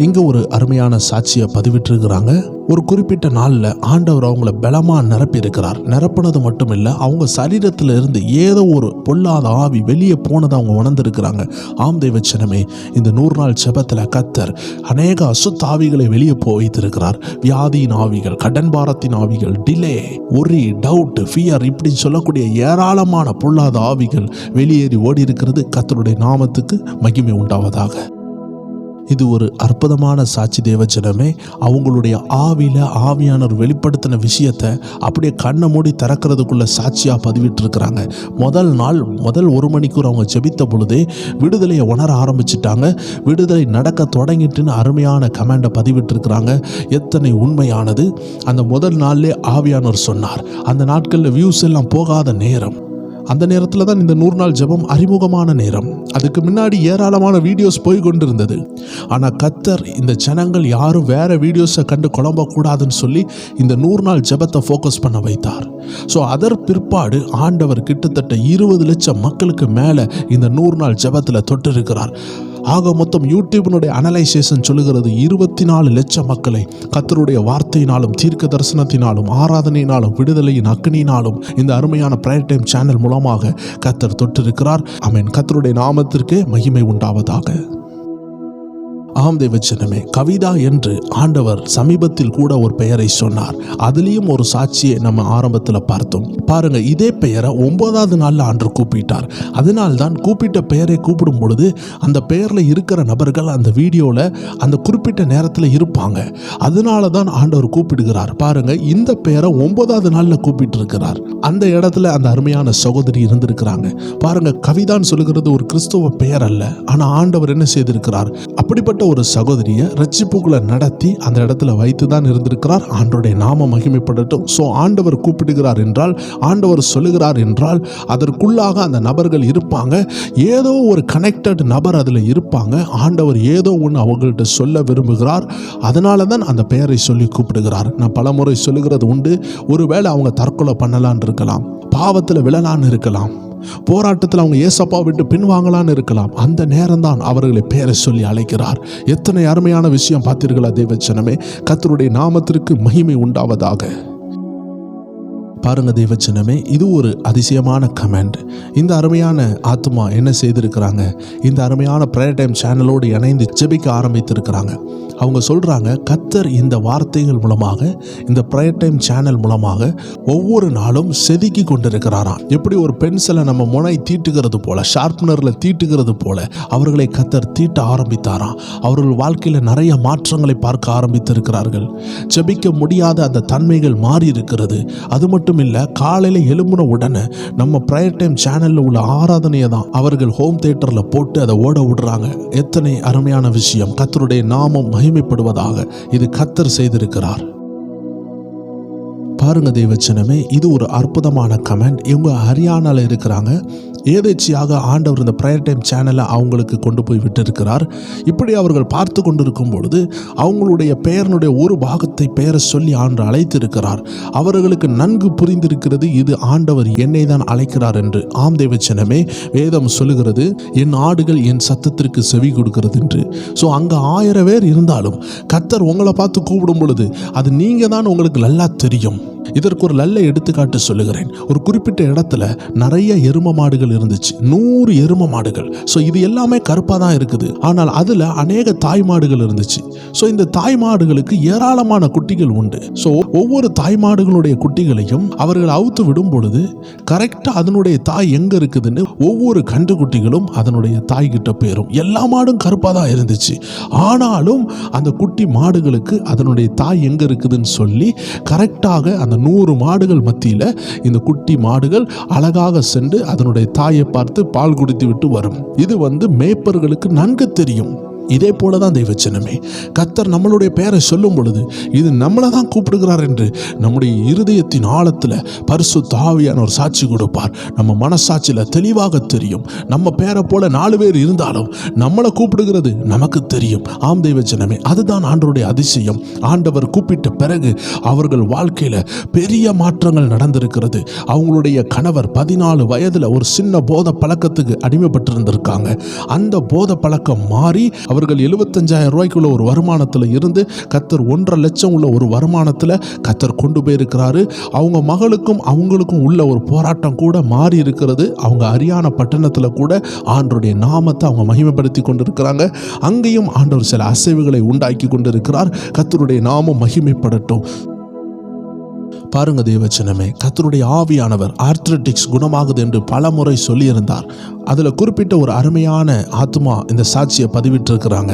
இங்க ஒரு அருமையான சாட்சியை பதிவிட்டிருக்கிறாங்க. ஒரு குறிப்பிட்ட நாளில் ஆண்டவர் அவங்கள பலமா நிரப்பி இருக்கிறார். நிரப்பினது மட்டும் இல்லை, அவங்க சரீரத்தில் இருந்து ஏதோ ஒரு பொல்லாத ஆவி வெளியே போனதை அவங்க உணர்ந்திருக்கிறாங்க. ஆம் தேவச்சனமே, இந்த 100 நாள் ஜெபத்தில் கர்த்தர் அநேக அசுத்த ஆவிகளை வெளியே வைத்திருக்கிறார். வியாதியின் ஆவிகள், கடன் பாரத்தின் ஆவிகள், டிலே, ஒரி, டவுட், ஃபியர், இப்படி சொல்லக்கூடிய ஏராளமான பொல்லாத ஆவிகள் வெளியேறி ஓடி இருக்கிறது. கர்த்தருடைய நாமத்துக்கு மகிமை உண்டாவதாக. இது ஒரு அற்புதமான சாட்சி தேவஜனமே. அவங்களுடைய ஆவியானவர் வெளிப்படுத்தின விஷயத்தை அப்படியே கண்ணை மூடி திறக்கிறதுக்குள்ள சாட்சியாக பதிவிட்டு இருக்கிறாங்க. முதல் 1 மணிக்கூர் அவங்க ஜெபித்த பொழுதே விடுதலையை உணர ஆரம்பிச்சிட்டாங்க. விடுதலை நடக்க தொடங்கிட்டுன்னு அருமையான கமெண்டை பதிவிட்டு இருக்கிறாங்க. எத்தனை உண்மையானது! அந்த முதல் நாள்லே ஆவியானவர் சொன்னார். அந்த நாட்களில் வியூஸ் எல்லாம் போகாத நேரம். அந்த நேரத்தில் தான் இந்த 100 நாள் ஜெபம் அறிமுகமான நேரம். அதுக்கு முன்னாடி ஏராளமான வீடியோஸ் போய் கொண்டிருந்தது. ஆனால் கர்த்தர் இந்த ஜனங்கள் யாரும் வேற வீடியோஸை கண்டு குழம்பக்கூடாதுன்னு சொல்லி இந்த 100 நாள் ஜெபத்தை ஃபோக்கஸ் பண்ண வைத்தார். ஸோ அதற்கு பிற்பாடு ஆண்டவர் கிட்டத்தட்ட 20 லட்சம் மக்களுக்கு மேலே இந்த 100 நாள் ஜெபத்தில் தொட்டிருக்கிறார். ஆக மொத்தம் யூடியூபினுடைய அனலைசேஷன் சொல்லுகிறது 24 லட்சம் மக்களை கர்த்தருடைய வார்த்தையினாலும் தீர்க்க தரிசனத்தினாலும் ஆராதனையினாலும் விடுதலையின் அக்னியினாலும் இந்த அருமையான பிரேயர் டைம் சேனல் மூலமாக கர்த்தர் தொட்டிருக்கிறார். ஆமென். கர்த்தருடைய நாமத்திற்கு மகிமை உண்டாவதாக. ஆம் தேவஜனமே, கவிதா என்று ஆண்டவர் சமீபத்தில் கூட ஒரு பெயரை சொன்னார். அதுலேயும் ஒரு சாட்சியை நம்ம ஆரம்பத்தில் பார்த்தோம். பாருங்க, இதே பெயரை 9வது நாளில் ஆண்டவர் கூப்பிட்டார். அதனால்தான் கூப்பிட்ட பெயரை கூப்பிடும் பொழுது அந்த பெயரில் இருக்கிற நபர்கள் அந்த வீடியோவில் அந்த குறிப்பிட்ட நேரத்தில் இருப்பாங்க. அதனால தான் ஆண்டவர் கூப்பிடுகிறார். பாருங்க, இந்த பெயரை 9வது நாளில் கூப்பிட்டு இருக்கிறார். அந்த இடத்துல அந்த அருமையான சகோதரி இருந்திருக்கிறாங்க. பாருங்க, கவிதான்னு சொல்லுகிறது ஒரு கிறிஸ்துவ பெயர் அல்ல. ஆனால் ஆண்டவர் என்ன செய்திருக்கிறார்? அப்படிப்பட்ட ஒரு சகோதரியை ரட்சிப்புக்குள்ள நடத்தி அந்த இடத்துல வைத்து தான் இருந்திருக்கிறார். ஆண்டவருடைய நாம மகிமைப்படட்டும். ஸோ ஆண்டவர் கூப்பிடுகிறார் என்றால், ஆண்டவர் சொல்லுகிறார் என்றால் அதற்குள்ளாக அந்த நபர்கள் இருப்பாங்க. ஏதோ ஒரு கனெக்டட் நபர் அதில் இருப்பாங்க. ஆண்டவர் ஏதோ ஒன்று அவங்கள்ட்ட சொல்ல விரும்புகிறார். அதனால தான் அந்த பெயரை சொல்லி கூப்பிடுகிறார். நான் பல முறை சொல்லுகிறது உண்டு. ஒருவேளை அவங்க தற்கொலை பண்ணலான்னு இருக்கலாம், பாவத்தில் விழலான்னு இருக்கலாம், போராட்டத்தில் அவங்க ஏசப்பா விட்டு பின்வாங்கலான்னு இருக்கலாம். அந்த நேரம் தான் அவர்களை பேரை சொல்லி அழைக்கிறார். எத்தனை அருமையான விஷயம் பார்த்தீர்களா தேவஜனமே? கர்த்தருடைய நாமத்திற்கு மகிமை உண்டாவதாக. பாருங்க தேவஜனமே, இது ஒரு அதிசயமான கமெண்ட். இந்த அருமையான ஆத்மா என்ன செய்திருக்கிறாங்க? இந்த அருமையான பிரேயர் டைம் சேனலோடு இணைந்து ஜெபிக்க ஆரம்பித்திருக்கிறாங்க. அவங்க சொல்றாங்க, கர்த்தர் இந்த வார்த்தைகள் மூலமாக, இந்த பிரேயர் டைம் சேனல் மூலமாக ஒவ்வொரு நாளும் செதுக்கி கொண்டிருக்கிறாராம். எப்படி ஒரு பென்சிலை நம்ம முனை தீட்டுகிறது போல, ஷார்ப்னரில் தீட்டுகிறது போல அவர்களை கர்த்தர் தீட்ட ஆரம்பித்தாராம். அவர்கள் வாழ்க்கையில் நிறைய மாற்றங்களை பார்க்க ஆரம்பித்திருக்கிறார்கள். ஜெபிக்க முடியாத அந்த தன்மைகள் மாறி இருக்கிறது. அது மட்டும் இல்ல, காலையில் எழும்பின உடனே நம்ம பிரேயர் டைம் சேனல்ல உள்ள ஆராதனையை தான் அவர்கள் ஹோம் தியேட்டர்ல போட்டு அதை ஓட விடுறாங்க. எத்தனை அருமையான விஷயம்! கர்த்தருடைய நாமம் மகிமைப்படுவதாக. இது கர்த்தர் செய்திருக்கிறார். பாருங்க தேவச்சனமே, இது ஒரு அற்புதமான கமெண்ட். இவங்க ஹரியானால இருக்கிறாங்க. ஏதேச்சியாக ஆண்டவர் இந்த பிரேயர் டைம் சேனலை அவங்களுக்கு கொண்டு போய் விட்டிருக்கிறார். இப்படி அவர்கள் பார்த்து கொண்டிருக்கும் பொழுது அவங்களுடைய பெயரினுடைய ஒரு பாகத்தை பெயரை சொல்லி ஆண்டு அழைத்திருக்கிறார். அவர்களுக்கு நன்கு புரிந்திருக்கிறது, இது ஆண்டவர் என்னை தான் அழைக்கிறார் என்று. ஆம் தேவச்சனமே, வேதம் சொல்லுகிறது, என் ஆடுகள் என் சத்தத்திற்கு செவி கொடுக்கிறது என்று. ஸோ அங்கே 1000 பேர் இருந்தாலும் கர்த்தர் உங்களை பார்த்து கூப்பிடும் பொழுது அது நீங்க தான் உங்களுக்கு நல்லா தெரியும். இதற்கு ஒரு நல்ல எடுத்துக்காட்டு சொல்லுகிறேன். ஒரு குறிப்பிட்ட இடத்துல நிறைய எரும மாடுகள் இருந்துச்சு, 100 எரும மாடுகள். ஸோ இது எல்லாமே கருப்பாக தான் இருக்குது. ஆனால் அதில் அநேக தாய் மாடுகள் இருந்துச்சு. ஸோ இந்த தாய் மாடுகளுக்கு ஏராளமான குட்டிகள் உண்டு. ஸோ ஒவ்வொரு தாய் மாடுகளுடைய குட்டிகளையும் அவர்கள் அவுத்து விடும் பொழுது கரெக்டாக அதனுடைய தாய் எங்கே இருக்குதுன்னு ஒவ்வொரு கன்று குட்டிகளும் அதனுடைய தாய் கிட்ட போயிடும். எல்லா மாடும் கருப்பாக தான் இருந்துச்சு. ஆனாலும் அந்த குட்டி மாடுகளுக்கு அதனுடைய தாய் எங்கே இருக்குதுன்னு சொல்லி கரெக்டாக அந்த 100 மாடுகள் மத்தியில் இந்த குட்டி மாடுகள் அழகாக சென்று அதனுடைய தாயை பார்த்து பால் குடித்து விட்டு வரும். இது மேய்ப்பர்களுக்கு நன்கு தெரியும். இதே போல தான் தெய்வச்சனமே, கர்த்தர் நம்மளுடைய பெயரை சொல்லும் பொழுது இது நம்மளை தான் கூப்பிடுகிறார் என்று நம்முடைய இருதயத்தின் ஆழத்தில் பரிசுத்த ஆவியானவர் சாட்சி கொடுப்பார். நம்ம மனசாட்சியில் தெளிவாக தெரியும். நம்ம பெயரை போல 4 பேர் இருந்தாலும் நம்மளை கூப்பிடுகிறது நமக்கு தெரியும். ஆம் தெய்வச்சனமே, அதுதான் ஆண்டவருடைய அதிசயம். ஆண்டவர் கூப்பிட்ட பிறகு அவர்கள் வாழ்க்கையில் பெரிய மாற்றங்கள் நடந்திருக்கிறது. அவங்களுடைய கணவர் 14 வயதில் ஒரு சின்ன போத பழக்கத்துக்கு அடிமைப்பட்டிருந்திருக்காங்க. அந்த போத பழக்கம் மாறி அவர்கள் 75,000 ரூபாய்க்குள்ள ஒரு வருமானத்தில் இருந்து கர்த்தர் 1.5 லட்சம் உள்ள ஒரு வருமானத்தில் கர்த்தர் கொண்டு போயிருக்கிறாரு. அவங்க மகளுக்கும் அவங்களுக்கும் உள்ள ஒரு போராட்டம் கூட மாறி இருக்கிறது. அவங்க ஹரியானா பட்டணத்தில் கூட ஆண்டவருடைய நாமத்தை அவங்க மகிமைப்படுத்தி கொண்டிருக்கிறாங்க. அங்கேயும் ஆண்டவர் சில அசைவுகளை உண்டாக்கி கொண்டிருக்கிறார். கர்த்தருடைய நாமம் மகிமைப்படட்டும். பாருங்க தேவச்சனமே, கர்த்தருடைய ஆவியானவர் ஆர்த்ரட்டிக்ஸ் குணமாகுது என்று பல முறை சொல்லியிருந்தார். அதில் குறிப்பிட்ட ஒரு அருமையான ஆத்மா இந்த சாட்சியை பதிவிட்டிருக்கிறாங்க.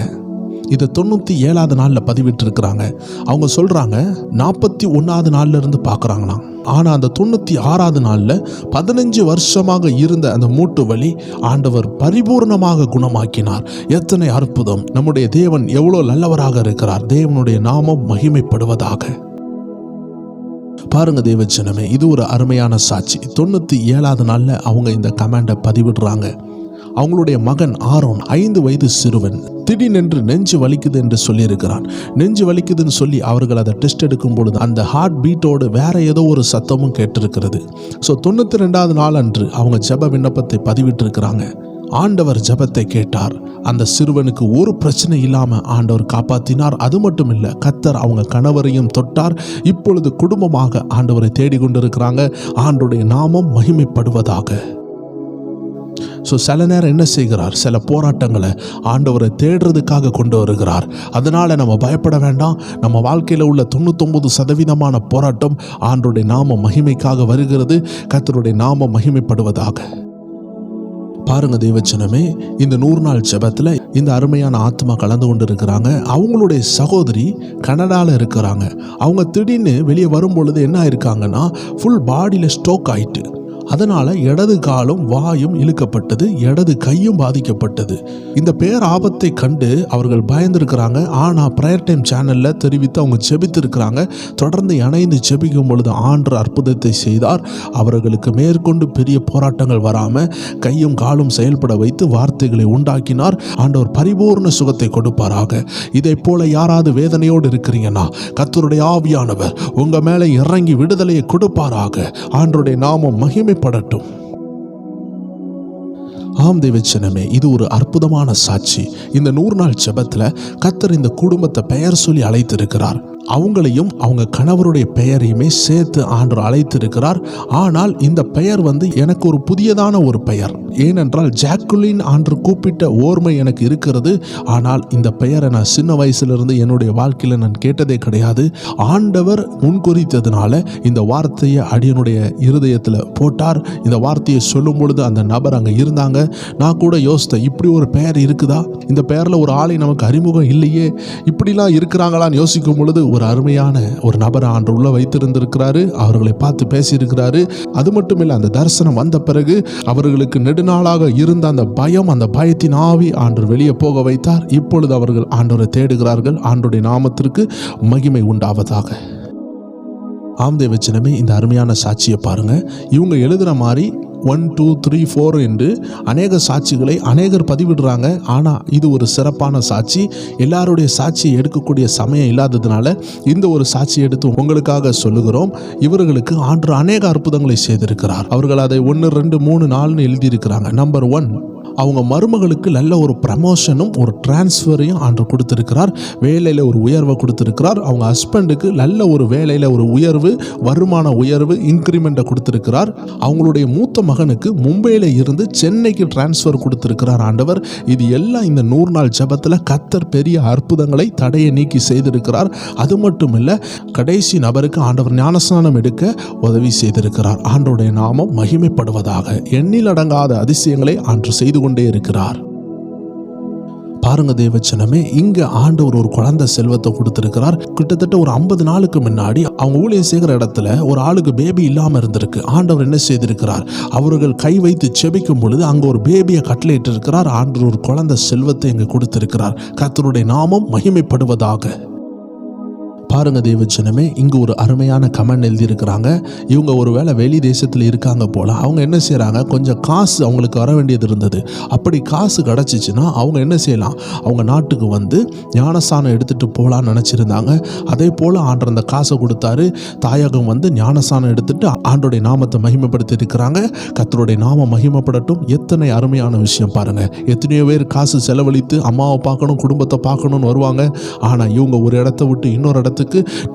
இதை 97வது நாளில் பதிவிட்டு இருக்கிறாங்க. அவங்க சொல்றாங்க 41வது நாள்ல இருந்து பார்க்குறாங்களாம். ஆனால் அந்த 96வது நாளில் 15 வருஷமாக இருந்த அந்த மூட்டு வலி ஆண்டவர் பரிபூர்ணமாக குணமாக்கினார். எத்தனை அற்புதம்! நம்முடைய தேவன் எவ்வளோ நல்லவராக இருக்கிறார். தேவனுடைய நாமம் மகிமைப்படுவதாக. பாருங்க தேவச்சனமே, இது ஒரு அருமையான சாட்சி. 97வது நாளில் அவங்க இந்த கமெண்டை பதிவிடுறாங்க. அவங்களுடைய மகன் ஆரோன் 5 வயது சிறுவன் திடீரென்று நெஞ்சு வலிக்குது என்று சொல்லியிருக்கிறான். நெஞ்சு வலிக்குதுன்னு சொல்லி அவர்கள் அதை டெஸ்ட் எடுக்கும் பொழுது அந்த ஹார்ட் பீட்டோடு வேற ஏதோ ஒரு சத்தமும் கேட்டிருக்கிறது. ஸோ 92வது நாள் அன்று அவங்க ஜெப விண்ணப்பத்தை பதிவிட்டிருக்கிறாங்க. ஆண்டவர் ஜெபத்தை கேட்டார். அந்த சிறுவனுக்கு ஒரு பிரச்சனை இல்லாமல் ஆண்டவர் காப்பாற்றினார். அது மட்டும் இல்லை, கர்த்தர் அவங்க கணவரையும் தொட்டார். இப்பொழுது குடும்பமாக ஆண்டவரை தேடிக்கொண்டிருக்கிறாங்க. ஆண்டவருடைய நாமம் மகிமைப்படுவதாக. ஸோ சில நேரம் என்ன செய்கிறார், சில போராட்டங்களை ஆண்டவரை தேடுறதுக்காக கொண்டு வருகிறார். அதனால் நம்ம பயப்பட வேண்டாம். நம்ம வாழ்க்கையில் உள்ள 99% போராட்டம் ஆண்டவருடைய நாம மகிமைக்காக வருகிறது. கர்த்தருடைய நாமம் மகிமைப்படுவதாக. பாருங்க தேவச்சனமே, இந்த 100 நாள் ஜெபத்தில் இந்த அருமையான ஆத்மா கலந்து கொண்டு இருக்கிறாங்க. அவங்களுடைய சகோதரி கனடாவில் இருக்கிறாங்க. அவங்க திடீர்னு வெளியே வரும்பொழுது என்ன ஆயிருக்காங்கன்னா, ஃபுல் பாடியில் ஸ்ட்ரோக் ஆயிட்டு, அதனால இடது காலும் வாயும் இழுக்கப்பட்டது, இடது கையும் பாதிக்கப்பட்டது. இந்த பேர் ஆபத்தை கண்டு அவர்கள் பயந்திருக்கிறாங்க. ஆனால் ப்ரேயர் டைம் சேனலில் தெரிவித்து அவங்க ஜெபித்திருக்கிறாங்க. தொடர்ந்து இணைந்து ஜெபிக்கும் பொழுது ஆண்டவர் அற்புதத்தை செய்தார். அவர்களுக்கு மேற்கொண்டு பெரிய போராட்டங்கள் வராமல் கையும் காலும் செயல்பட வைத்து வார்த்தைகளை உண்டாக்கினார். ஆண்டவர் பரிபூர்ண சுகத்தை கொடுப்பாராக. இதை போல யாராவது வேதனையோடு இருக்கிறீங்கன்னா கர்த்தருடைய ஆவியானவர் உங்க மேலே இறங்கி விடுதலையை கொடுப்பாராக. ஆண்டவருடைய நாமம் மகிமை படட்டும். ஆம் தேவச்சனமே, இது ஒரு அற்புதமான சாட்சி. இந்த 100 நாள் ஜெபத்தில் கர்த்தர் இந்த குடும்பத்தை பெயர் சொல்லி அழைத்திருக்கிறார். அவங்களையும் அவங்க கணவருடைய பெயரையுமே சேர்த்து ஆண்டவர் அழைத்திருக்கிறார். ஆனால் இந்த பெயர் எனக்கு ஒரு புதியதான ஒரு பெயர். ஏனென்றால் ஜாக்குலின் ஆண்டவர் கூப்பிட்ட ஓர்மை எனக்கு இருக்கிறது. ஆனால் இந்த பெயரை நான் சின்ன வயசுலேருந்து என்னுடைய வாழ்க்கையில் நான் கேட்டதே கிடையாது. ஆண்டவர் முன்குறித்ததுனால இந்த வார்த்தையை அடியனுடைய இருதயத்தில் போட்டார். இந்த வார்த்தையை சொல்லும் பொழுது அந்த நபர் அங்கே இருந்தாங்க. நான் கூட யோசித்தேன், இப்படி ஒரு பெயர் இருக்குதா? இந்த பெயரில் ஒரு ஆளை நமக்கு அறிமுகம் இல்லையே, இப்படிலாம் இருக்கிறாங்களான்னு யோசிக்கும் பொழுது ஒரு அருமையான ஒரு நபரை ஆண்டவர் உள்ள வைத்திருந்திருக்கிறாரு. அவர்களை பார்த்து பேசியிருக்கிறாரு. அது மட்டும் இல்லை, அந்த தரிசனம் வந்த பிறகு அவர்களுக்கு நெடுநாளாக இருந்த அந்த பயம், அந்த பயத்தின் ஆவி ஆண்டவர் வெளியே போக வைத்தார். இப்பொழுது அவர்கள் ஆண்டவரை தேடுகிறார்கள். ஆண்டவருடைய நாமத்திற்கு மகிமை உண்டாவதாக. ஆம் தேவச்சனமே, இந்த அருமையான சாட்சியை பாருங்க. இவங்க எழுதுற மாதிரி 1 2 3 4 என்று அநேக சாட்சிகளை அநேகர் பதிவிடுறாங்க. ஆனால் இது ஒரு சிறப்பான சாட்சி. எல்லாருடைய சாட்சியை எடுக்கக்கூடிய சமயம் இல்லாததுனால இந்த ஒரு சாட்சியை எடுத்து உங்களுக்காக சொல்லுகிறோம். இவர்களுக்கு ஆண்டவர் அநேக அற்புதங்களை செய்திருக்கிறார். அவர்கள் அதை 1 2 3 4 எழுதியிருக்கிறாங்க. நம்பர் 1, அவங்க மருமகளுக்கு நல்ல ஒரு ப்ரமோஷனும் ஒரு டிரான்ஸ்ஃபரையும் ஆண்டவர் கொடுத்திருக்கிறார். வேலையில் ஒரு உயர்வை கொடுத்திருக்கிறார். அவங்க ஹஸ்பண்டுக்கு நல்ல ஒரு வேலையில் ஒரு உயர்வு, வருமான உயர்வு, இன்க்ரிமெண்ட்டை கொடுத்திருக்கிறார். அவங்களுடைய மூத்த மகனுக்கு மும்பையில் இருந்து சென்னைக்கு டிரான்ஸ்ஃபர் கொடுத்திருக்கிறார் ஆண்டவர். இது எல்லாம் இந்த 100 நாள் ஜெபத்தில் கர்த்தர் பெரிய அற்புதங்களை தடையை நீக்கி செய்திருக்கிறார். அது மட்டும் இல்லை, கடைசி நபருக்கு ஆண்டவர் ஞானஸ்நானம் எடுக்க உதவி செய்திருக்கிறார். ஆண்டவருடைய நாமம் மகிமைப்படுவதாக. எண்ணிலடங்காத அதிசயங்களை ஆண்டவர் செய்து கொண்டே இருக்கிறார். பாருங்க தேவச்சனமே, இங்க ஆண்டவர் ஒரு குழந்தை செல்வத்தை கொடுத்திருக்கிறார். கிட்டத்தட்ட ஒரு 50 நாளுக்கு முன்னாடி அவங்க ஊழியம் செய்கிற இடத்துல ஒரு ஆளுக்கு பேபி இல்லாம இருந்திருக்கு. ஆண்டவர் என்ன செய்திருக்கிறார், அவர்கள் கை வைத்து செபிக்கும் பொழுது அங்க ஒரு பேபியை கட்டளையிட்டு இருக்கிறார். ஆண்டவர் ஒரு குழந்தை செல்வத்தை இங்க கொடுத்திருக்கிறார். கர்த்தருடைய நாமம் மகிமைப்படுவதாக. பாருங்க தேவச்சனமே, இங்கு ஒரு அருமையான கமெண்ட் எழுதியிருக்கிறாங்க. இவங்க ஒரு வேளை வெளி தேசத்தில் இருக்காங்க போல. அவங்க என்ன செய்கிறாங்க, கொஞ்சம் காசு அவங்களுக்கு வர வேண்டியது இருந்தது. அப்படி காசு கிடச்சிச்சின்னா அவங்க என்ன செய்யலாம், அவங்க நாட்டுக்கு வந்து ஞானஸ்தானம் எடுத்துகிட்டு போகலான்னு நினச்சிருந்தாங்க. அதே போல் ஆண்டவர் அந்த காசை கொடுத்தாரு. தாயகம் வந்து ஞானஸ்தானம் எடுத்துட்டு ஆண்டோடைய நாமத்தை மகிமைப்படுத்தி இருக்கிறாங்க. கர்த்தருடைய நாமம் மகிமைப்படட்டும். எத்தனை அருமையான விஷயம் பாருங்க. எத்தனையோ பேர் காசு செலவழித்து அம்மாவை பார்க்கணும், குடும்பத்தை பார்க்கணும்னு வருவாங்க. ஆனால் இவங்க ஒரு இடத்த விட்டு இன்னொரு இடத்துக்கு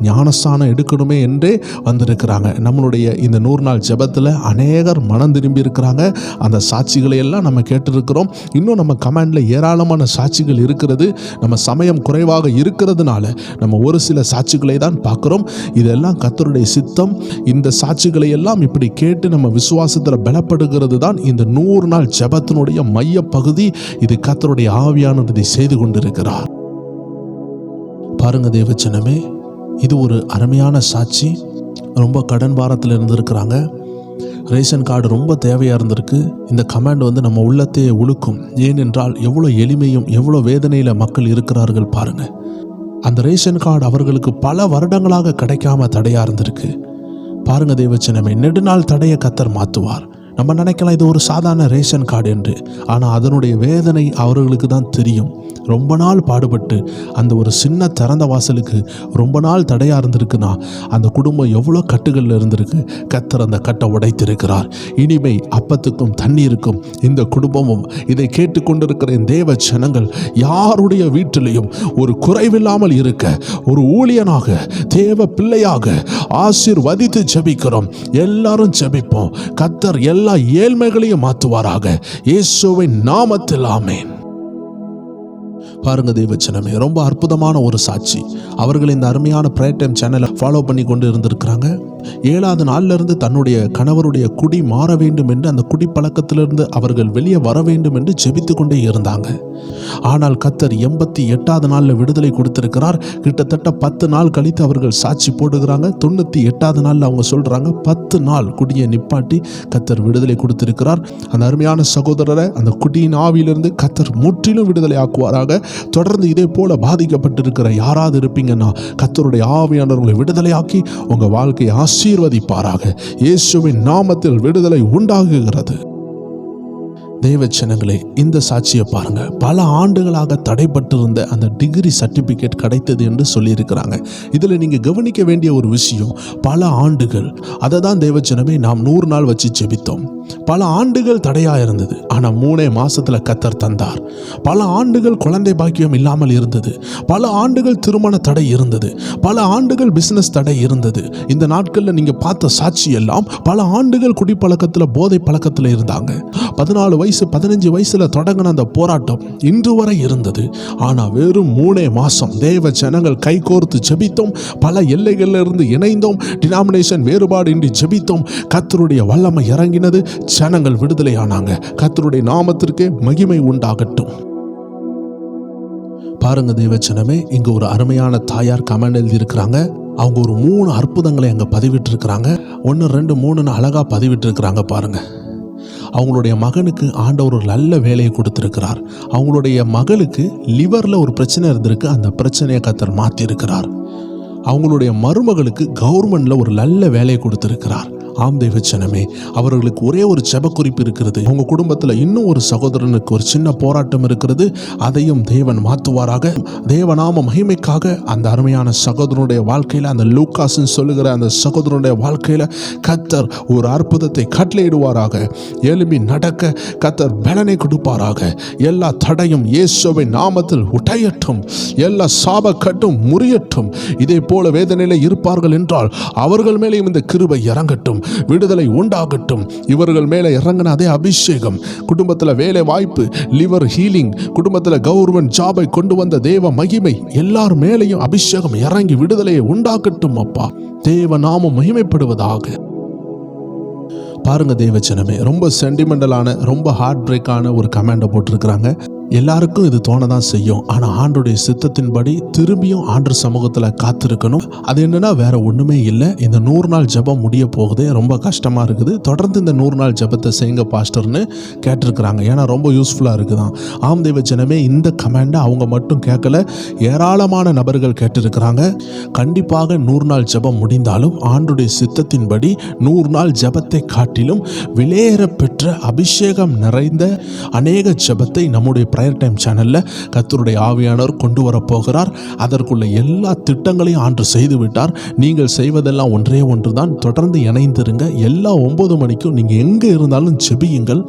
ஞானஸ்தானம் எடுக்கணுமே என்றே வந்திருக்கிறாங்க. நம்மளுடைய இந்த 100 நாள் ஜெபத்தில் அநேகர் மனம் திரும்பி இருக்கிறாங்க. அந்த சாட்சிகளை எல்லாம் நம்ம கேட்டிருக்கிறோம். இன்னும் நம்ம கமெண்ட்ல ஏராளமான சாட்சிகள் இருக்கிறது. நம்ம சமயம் குறைவாக இருக்கிறதுனால நம்ம ஒரு சில சாட்சிகளை தான் பார்க்கிறோம். இதெல்லாம் கர்த்தருடைய சித்தம். இந்த சாட்சிகளை எல்லாம் இப்படி கேட்டு நம்ம விசுவாசத்தில் பலப்படுகிறது தான் இந்த 100 நாள் ஜெபத்தினுடைய மைய பகுதி. இது கர்த்தருடைய ஆவியானவர் இதை செய்து கொண்டிருக்கிறார். பாருங்க தேவச்சனமே, இது ஒரு அருமையான சாட்சி. ரொம்ப கடன் பாரத்தில் இருந்திருக்கிறாங்க. ரேஷன் கார்டு ரொம்ப தேவையாக இருந்திருக்கு. இந்த கமாண்ட் நம்ம உள்ளத்தையே உழுக்கும். ஏனென்றால் எவ்வளோ எளிமையும் எவ்வளோ வேதனையில் மக்கள் இருக்கிறார்கள் பாருங்கள். அந்த ரேஷன் கார்டு அவர்களுக்கு பல வருடங்களாக கிடைக்காம தடையாக இருந்திருக்கு. பாருங்க தேவச்சனமே, நெடுநாள் தடையை கர்த்தர் மாற்றுவார். நம்ம நினைக்கலாம் இது ஒரு சாதாரண ரேஷன் கார்டு என்று. ஆனால் அதனுடைய வேதனை அவர்களுக்கு தான் தெரியும். ரொம்ப நாள் பாடுபட்டு அந்த ஒரு சின்ன திறந்த வாசலுக்கு ரொம்ப நாள் தடையாக இருந்திருக்குன்னா அந்த குடும்பம் எவ்வளோ கட்டுகளில் இருந்திருக்கு. கர்த்தர் அந்த கட்டை உடைத்திருக்கிறார். இனிமை அப்பத்துக்கும் தண்ணீருக்கும் இந்த குடும்பமும் இதை கேட்டுக்கொண்டிருக்கிற என் தேவ ஜனங்கள் யாருடைய வீட்டிலையும் ஒரு குறைவில்லாமல் இருக்க ஒரு ஊழியனாக தேவ பிள்ளையாக ஆசீர்வதித்து ஜெபிக்கிறோம். எல்லாரும் ஜெபிப்போம். கர்த்தர் எல்லா ஏழ்மைகளையும் மாற்றுவாராக இயேசுவின் நாமத்தில் ஆமென். பாருங்க தேவச்சனமே, ரொம்ப அற்புதமான ஒரு சாட்சி. அவர்கள் இந்த அருமையான பிரேயர் டைம் சேனலை ஃபாலோ பண்ணி கொண்டு இருந்திருக்கிறாங்க. 7வது நாள்ல இருந்து தன்னுடைய கணவருடைய குடி மாற வேண்டும் என்று, அந்த குடி பழக்கத்திலிருந்து அவர்கள் வெளியே வர வேண்டும் என்று ஜெபித்து கொண்டே இருந்தாங்க. ஆனால் கர்த்தர் 88வது நாளில் விடுதலை கொடுத்திருக்கிறார். கிட்டத்தட்ட 10 நாள் கழித்து அவர்கள் சாட்சி போடுகிறாங்க. 98வது நாளில் அவங்க சொல்றாங்க 10 நாள் குடியை நிப்பாட்டி கர்த்தர் விடுதலை கொடுத்திருக்கிறார். அந்த அருமையான சகோதரரை அந்த குடியின் ஆவியிலிருந்து கர்த்தர் முற்றிலும் விடுதலை ஆக்குவாராக. தொடர்ந்து இதே போல பாதிக்கப்பட்டிருக்கிற யாராவது இருப்பீங்கன்னா கர்த்தருடைய ஆவியானவர்களை விடுதலையாக்கி உங்க வாழ்க்கையை ஆசீர்வதிப்பாராக. இயேசுவின் நாமத்தில் விடுதலை உண்டாகுகிறது. தேவச்சனங்களே, இந்த சாட்சியை பாருங்க. பல ஆண்டுகளாக தடைப்பட்டிருந்த அந்த டிகிரி சர்டிபிகேட் கிடைத்தது என்று சொல்லியிருக்கிறாங்க. இதில் நீங்க கவனிக்க வேண்டிய ஒரு விஷயம், பல ஆண்டுகள், அதை தான் தேவச்சனமே நாம் 100 நாள் வச்சு ஜெபித்தோம். பல ஆண்டுகள் தடையா இருந்தது. ஆனா 3 மாசத்துல கர்த்தர் தந்தார். பல ஆண்டுகள் குழந்தை பாக்கியம் இல்லாமல் இருந்தது. பல ஆண்டுகள் திருமண தடை இருந்தது. பல ஆண்டுகள் பிசினஸ் தடை இருந்தது. இந்த நாட்கள்ல நீங்க பார்த்த சாட்சி எல்லாம் பல ஆண்டுகள் குடிப்பழக்கத்துல போதை பழக்கத்துல இருந்தாங்க. 14 வயசு 15 வயசுல தொடங்கின அந்த போராட்டம் இன்று வரை இருந்தது. ஆனா வெறும் 3 மாசம் தேவ ஜனங்கள் கைகோர்த்து ஜெபித்தோம். பல எல்லைகள்ல இருந்து இணைந்தோம். டினாமினேஷன் வேறுபாடு இன்றி ஜெபித்தோம். கர்த்தருடைய வல்லமை இறங்கினது. ஜனங்கள் விடுதலை ஆனாங்க. கர்த்தருடைய நாமத்திற்கு மகிமை உண்டாகட்டும். பாருங்க தேவச்சனமே, இங்க ஒரு அருமையான தாயார் கமெண்ட் எழுதி இருக்கிறாங்க. அவங்க ஒரு 3 அற்புதங்களை அங்க பதிவிட்டு இருக்கிறாங்க. 1 2 3 அழகா பதிவிட்டு இருக்கிறாங்க. பாருங்க, அவங்களுடைய மகனுக்கு ஆண்டவர் ஒரு நல்ல வேலையை கொடுத்திருக்கிறார். அவங்களுடைய மகளுக்கு லிவர்ல ஒரு பிரச்சனை இருந்திருக்கு. அந்த பிரச்சனையை கர்த்தர் மாற்றி இருக்கிறார். அவங்களுடைய மருமகளுக்கு கவர்மெண்ட்ல ஒரு நல்ல வேலையை கொடுத்திருக்கிறார். ஆம் தேவச்சனமே, அவர்களுக்கு ஒரே ஒரு ஜெப குறிப்பு இருக்கிறது. அவங்க குடும்பத்தில் இன்னும் ஒரு சகோதரனுக்கு ஒரு சின்ன போராட்டம் இருக்கிறது. அதையும் தேவன் மாற்றுவாராக. தேவநாம மகிமைக்காக அந்த அருமையான சகோதரனுடைய வாழ்க்கையில், அந்த லூக்காஸ்ன்னு சொல்லுகிற அந்த சகோதரனுடைய வாழ்க்கையில் கர்த்தர் ஒரு அற்புதத்தை கட்டளையிடுவாராக. எழும்பி நடக்க கர்த்தர் பலனை கொடுப்பாராக. எல்லா தடையும் இயேசுவின் நாமத்தில் உடையட்டும். எல்லா சாப கட்டும் முறியட்டும். இதே போல வேதனையில இருப்பார்கள் என்றால் அவர்கள் மேலேயும் இந்த கிருபை இறங்கட்டும். விடுதலை உண்டாகட்டும். இவர்கள் மேலே இறங்கின அதே அபிஷேகம், குடும்பத்தில் வேலை வாய்ப்பு, லிவர் ஹீலிங், குடும்பத்தில் கவர்மெண்ட் ஜாபை கொண்டு வந்த தேவ மகிமை எல்லார் மேலேயும் அபிஷேகம் இறங்கி விடுதலையை உண்டாகட்டும். அப்பா, தேவ நாமம் மகிமைப்படுவதாக. பாருங்க தேவச்சனமே, ரொம்ப சென்டிமெண்டலான, ரொம்ப ஹார்ட் பிரேக்கான ஒரு கமெண்டை போட்டிருக்கிறாங்க. எல்லாருக்கும் இது தோணதான் செய்யும். ஆனால் ஆண்டோடைய சித்தத்தின்படி திரும்பியும் ஆண்டு சமூகத்தில் காத்திருக்கணும். அது என்னன்னா வேற ஒன்றுமே இல்லை. இந்த 100 நாள் ஜெபம் முடிய போகுது. ரொம்ப கஷ்டமாக இருக்குது. தொடர்ந்து இந்த 100 நாள் ஜெபத்தை செய்யுங்க பாஸ்டர்னு கேட்டிருக்கிறாங்க. ஏன்னா ரொம்ப யூஸ்ஃபுல்லாக இருக்குதான். ஆம் தேவச்சனமே, இந்த கமெண்டை அவங்க மட்டும் கேட்கல, ஏராளமான நபர்கள் கேட்டிருக்கிறாங்க. கண்டிப்பாக 100 நாள் ஜெபம் முடிந்தாலும் ஆண்டுடைய சித்தத்தின்படி 100 நாள் ஜெபத்தை காட்டிலும் விலையேற பெற்ற அபிஷேகம் நிறைந்த அநேக ஜெபத்தை நம்முடைய பிரேயர் டைம் சேனல்ல கர்த்தருடைய ஆவியானவர் கொண்டு வர போகிறார். அதற்குள்ள எல்லா திட்டங்களையும் ஆண்டு செய்து விட்டார். நீங்கள் செய்வதெல்லாம் ஒன்றே ஒன்றுதான். தொடர்ந்து இணைந்திருங்க. எல்லா 9 மணிக்கும் நீங்க எங்க இருந்தாலும் ஜெபியுங்கள்.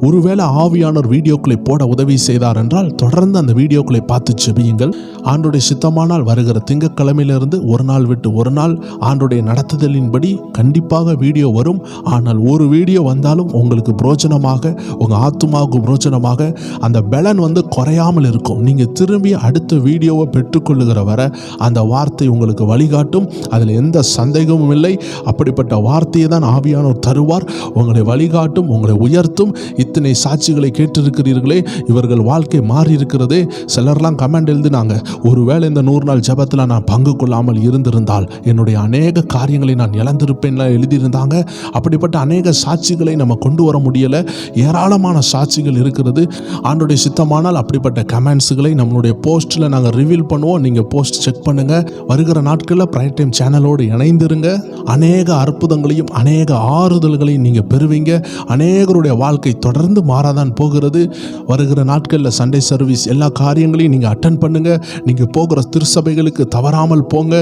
ஒருவேளை ஆவியானவர் வீடியோக்களை போட உதவி செய்தார் என்றால் தொடர்ந்து அந்த வீடியோக்களை பார்த்து ஜெபியுங்கள். ஆண்டுடைய சித்தமானால் வருகிற திங்கட்கிழமையிலிருந்து ஒரு நாள் விட்டு ஒரு நாள் ஆண்டுடைய நடத்துதலின்படி கண்டிப்பாக வீடியோ வரும். ஆனால் ஒரு வீடியோ வந்தாலும் உங்களுக்கு பிரோஜனமாக, உங்கள் ஆத்துமாவுக்கு பிரோஜனமாக அந்த பலன் குறையாமல் இருக்கும். நீங்கள் திரும்பி அடுத்த வீடியோவை பெற்றுக்கொள்ளுகிற வரை அந்த வார்த்தை உங்களுக்கு வழிகாட்டும். அதில் எந்த சந்தேகமும் இல்லை. அப்படிப்பட்ட வார்த்தையை தான் ஆவியானவர் தருவார். உங்களை வழிகாட்டும், உங்களை உயர்த்தும். இத்தனை சாட்சிகளை கேட்டிருக்கிறீர்களே, இவர்கள் வாழ்க்கை மாறி இருக்கிறதே. சிலர்லாம் கமெண்ட் எழுதினாங்க, ஒருவேளை இந்த 100 நாள் ஜெபத்தில் நான் பங்கு கொள்ளாமல் இருந்திருந்தால் என்னுடைய அநேக காரியங்களை நான் இழந்திருப்பேன் எழுதியிருந்தாங்க. அப்படிப்பட்ட அநேக சாட்சிகளை நம்ம கொண்டு வர முடியலை. ஏராளமான சாட்சிகள் இருக்கிறது. ஆண்டோடைய சித்தமானால் அப்படிப்பட்ட கமெண்ட்ஸுகளை நம்மளுடைய போஸ்ட்டில் நாங்கள் ரிவீல் பண்ணுவோம். நீங்கள் போஸ்ட் செக் பண்ணுங்கள். வருகிற நாட்களில் பிரைட் டைம் சேனலோடு இணைந்திருங்க. அநேக அற்புதங்களையும் அநேக ஆறுதல்களையும் நீங்கள் பெறுவீங்க. அநேகருடைய வாழ்க்கை தொடர்ந்து மாறாதான் போகிறது. வருகிற நாட்களில் சண்டே சர்வீஸ் எல்லா காரியங்களையும் நீங்கள் அட்டன் பண்ணுங்கள். நீங்கள் போகிற திருச்சபைகளுக்கு தவறாமல் போங்க.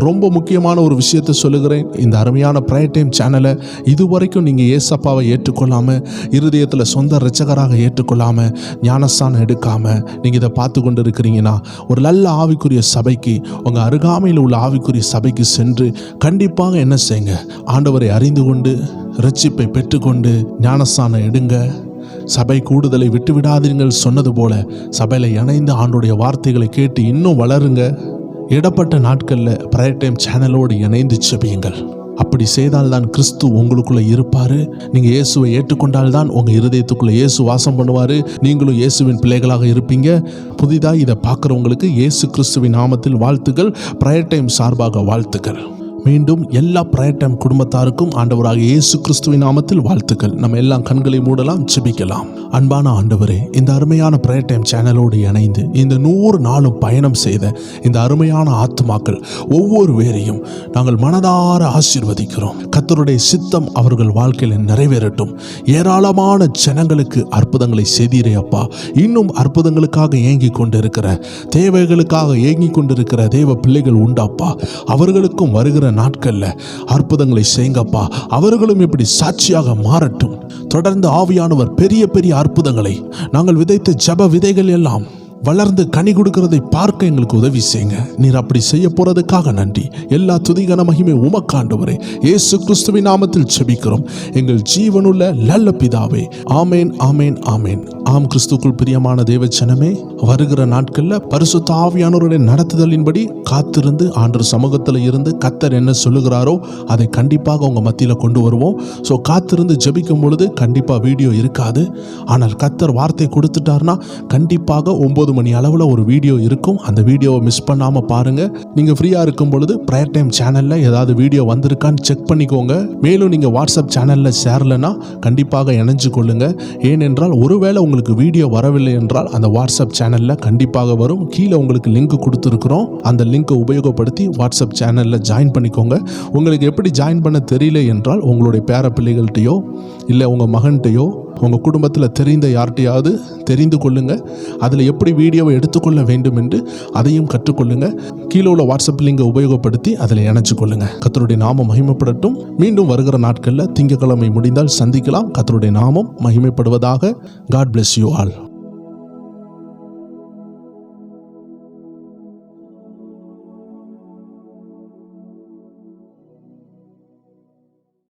ரொம்ப முக்கியமான ஒரு விஷயத்தை சொல்லுகிறேன். இந்த அருமையான பிரைட் டைம் சேனலை இதுவரைக்கும் நீங்கள் ஏசப்பாவை ஏற்றுக்கொள்ளாமல், இருதயத்தில் சொந்த இரட்சகராக ஏற்றுக்கொள்ளாமல், ஞானஸ்தானம் எடுக்காமல் நீங்கள் இதை பார்த்து கொண்டு இருக்கிறீங்கன்னா, ஒரு நல்ல ஆவிக்குரிய சபைக்கு, உங்கள் அருகாமையில் உள்ள ஆவிக்குரிய சபைக்கு சென்று கண்டிப்பாக என்ன செய்யுங்க, ஆண்டவரை அறிந்து கொண்டு இரட்சிப்பை பெற்றுக்கொண்டு ஞானஸ்தானம் எடுங்க. சபை கூடுதலை விட்டு விடாதீர்கள் சொன்னது போல சபையில் இணைந்து ஆண்டுடைய வார்த்தைகளை கேட்டு இன்னும் வளருங்க. இடப்பட்ட நாட்களில் பிரைட் டைம் சேனலோடு இணைந்து செபியுங்கள். அப்படி செய்தால்தான் கிறிஸ்து உங்களுக்குள்ளே இருப்பார். நீங்கள் இயேசுவை ஏற்றுக்கொண்டால்தான் உங்கள் இருதயத்துக்குள்ளே இயேசு வாசம் பண்ணுவார். நீங்களும் இயேசுவின் பிள்ளைகளாக இருப்பீங்க. புதிதாக இதை பார்க்குறவங்களுக்கு இயேசு கிறிஸ்துவின் நாமத்தில் வாழ்த்துக்கள். பிரைட் டைம் சார்பாக வாழ்த்துக்கள். மீண்டும் எல்லா பிரைட் டைம் குடும்பத்தாருக்கும் ஆண்டவராக இயேசு கிறிஸ்துவின் நாமத்தில் வாழ்த்துக்கள். நம்ம எல்லாம் கண்களை மூடலாம், ஜெபிக்கலாம். அன்பான ஆண்டவரே, இந்த அருமையான பிரைட் டைம் சேனலோடு இணைந்து இந்த 100 நாளும் பயணம் செய்த இந்த அருமையான ஆத்துமாக்கள் ஒவ்வொரு வேரையும் நாங்கள் மனதார ஆசீர்வதிக்கிறோம். கர்த்தருடைய சித்தம் அவர்கள் வாழ்க்கையில் நிறைவேறட்டும். ஏராளமான ஜனங்களுக்கு அற்புதங்களை செய்தீரே அப்பா. இன்னும் அற்புதங்களுக்காக ஏங்கி கொண்டிருக்கிற, தேவைகளுக்காக ஏங்கி கொண்டிருக்கிற தேவ பிள்ளைகள் உண்டாப்பா. அவர்களுக்கும் வருகிற நாட்களில் அற்புதங்களை செய்யுங்கப்பா. அவர்களும் இப்படி சாட்சியாக மாறட்டும். தொடர்ந்து ஆவியானவர் பெரிய பெரிய அற்புதங்களை, நாங்கள் விதைத்த ஜெப விதைகள் எல்லாம் வளர்ந்து கனி கொடுக்கிறதை பார்க்க எங்களுக்கு உதவி செய்யுங்க. நீர் அப்படி செய்ய போறதுக்காக நன்றி. எல்லா துதிகன மகிமை உமக்காண்டவரே, இயேசு கிறிஸ்துவின் நாமத்தில் ஜெபிக்கிறோம் எங்கள் ஜீவனுள்ள நல்ல பிதாவே. ஆமேன், ஆமேன், ஆமேன். ஆம், கிறிஸ்துக்குள் பிரியமான தேவச்சனமே, வருகிற நாட்களில் பரிசுத்த ஆவியானவருடைய நடத்துதலின்படி காத்திருந்து ஆண்டவர் சமூகத்தில் இருந்து கர்த்தர் என்ன சொல்லுகிறாரோ அதை கண்டிப்பாக உங்கள் மத்தியில் கொண்டு வருவோம். ஸோ காத்திருந்து ஜெபிக்கும் பொழுது கண்டிப்பாக வீடியோ இருக்காது. ஆனால் கர்த்தர் வார்த்தை கொடுத்துட்டார்னா கண்டிப்பாக 9 மணி அளவில் ஒரு வீடியோ இருக்கும். அந்த வீடியோவை மிஸ் பண்ணாமல் பாருங்கள். நீங்கள் ஃப்ரீயாக இருக்கும் பொழுது பிரைட் டைம் சேனலில் ஏதாவது வீடியோ வந்திருக்கான்னு செக் பண்ணிக்கோங்க. மேலும் நீங்கள் வாட்ஸ்அப் சேனலில் சேரலைன்னா கண்டிப்பாக இணைஞ்சு கொள்ளுங்கள். ஏனென்றால் ஒருவேளை உங்களுக்கு வீடியோ வரவில்லை என்றால் அந்த வாட்ஸ்அப் சேனலில் கண்டிப்பாக வரும். கீழே உங்களுக்கு லிங்க் கொடுத்துருக்குறோம். அந்த லிங்கை உபயோகப்படுத்தி வாட்ஸ்அப் சேனலில் ஜாயின் பண்ணிக்கோங்க. உங்களுக்கு எப்படி ஜாயின் பண்ண தெரியல என்றால் உங்களுடைய பேர பிள்ளைகள்கிட்டையோ இல்லை உங்கள் மகன்கிட்டையோ உங்கள் குடும்பத்தில் தெரிந்த யார்கிட்டையாவது தெரிந்து கொள்ளுங்கள். அதில் எப்படி வீடியோவை எடுத்துக்கொள்ள வேண்டும் என்று அதையும் கற்றுக்கொள்ளுங்க. கீழே உள்ள வாட்ஸ்அப் லிங்கை உபயோகப்படுத்தி அதில் இணைச்சு கொள்ளுங்க. கர்த்தருடைய நாமம் மகிமைப்படட்டும். மீண்டும் வருகிற நாட்களில் திங்கட்கிழமை முடிந்தால் சந்திக்கலாம். கர்த்தருடைய நாமம் மகிமைப்படுவதாக. God bless you all.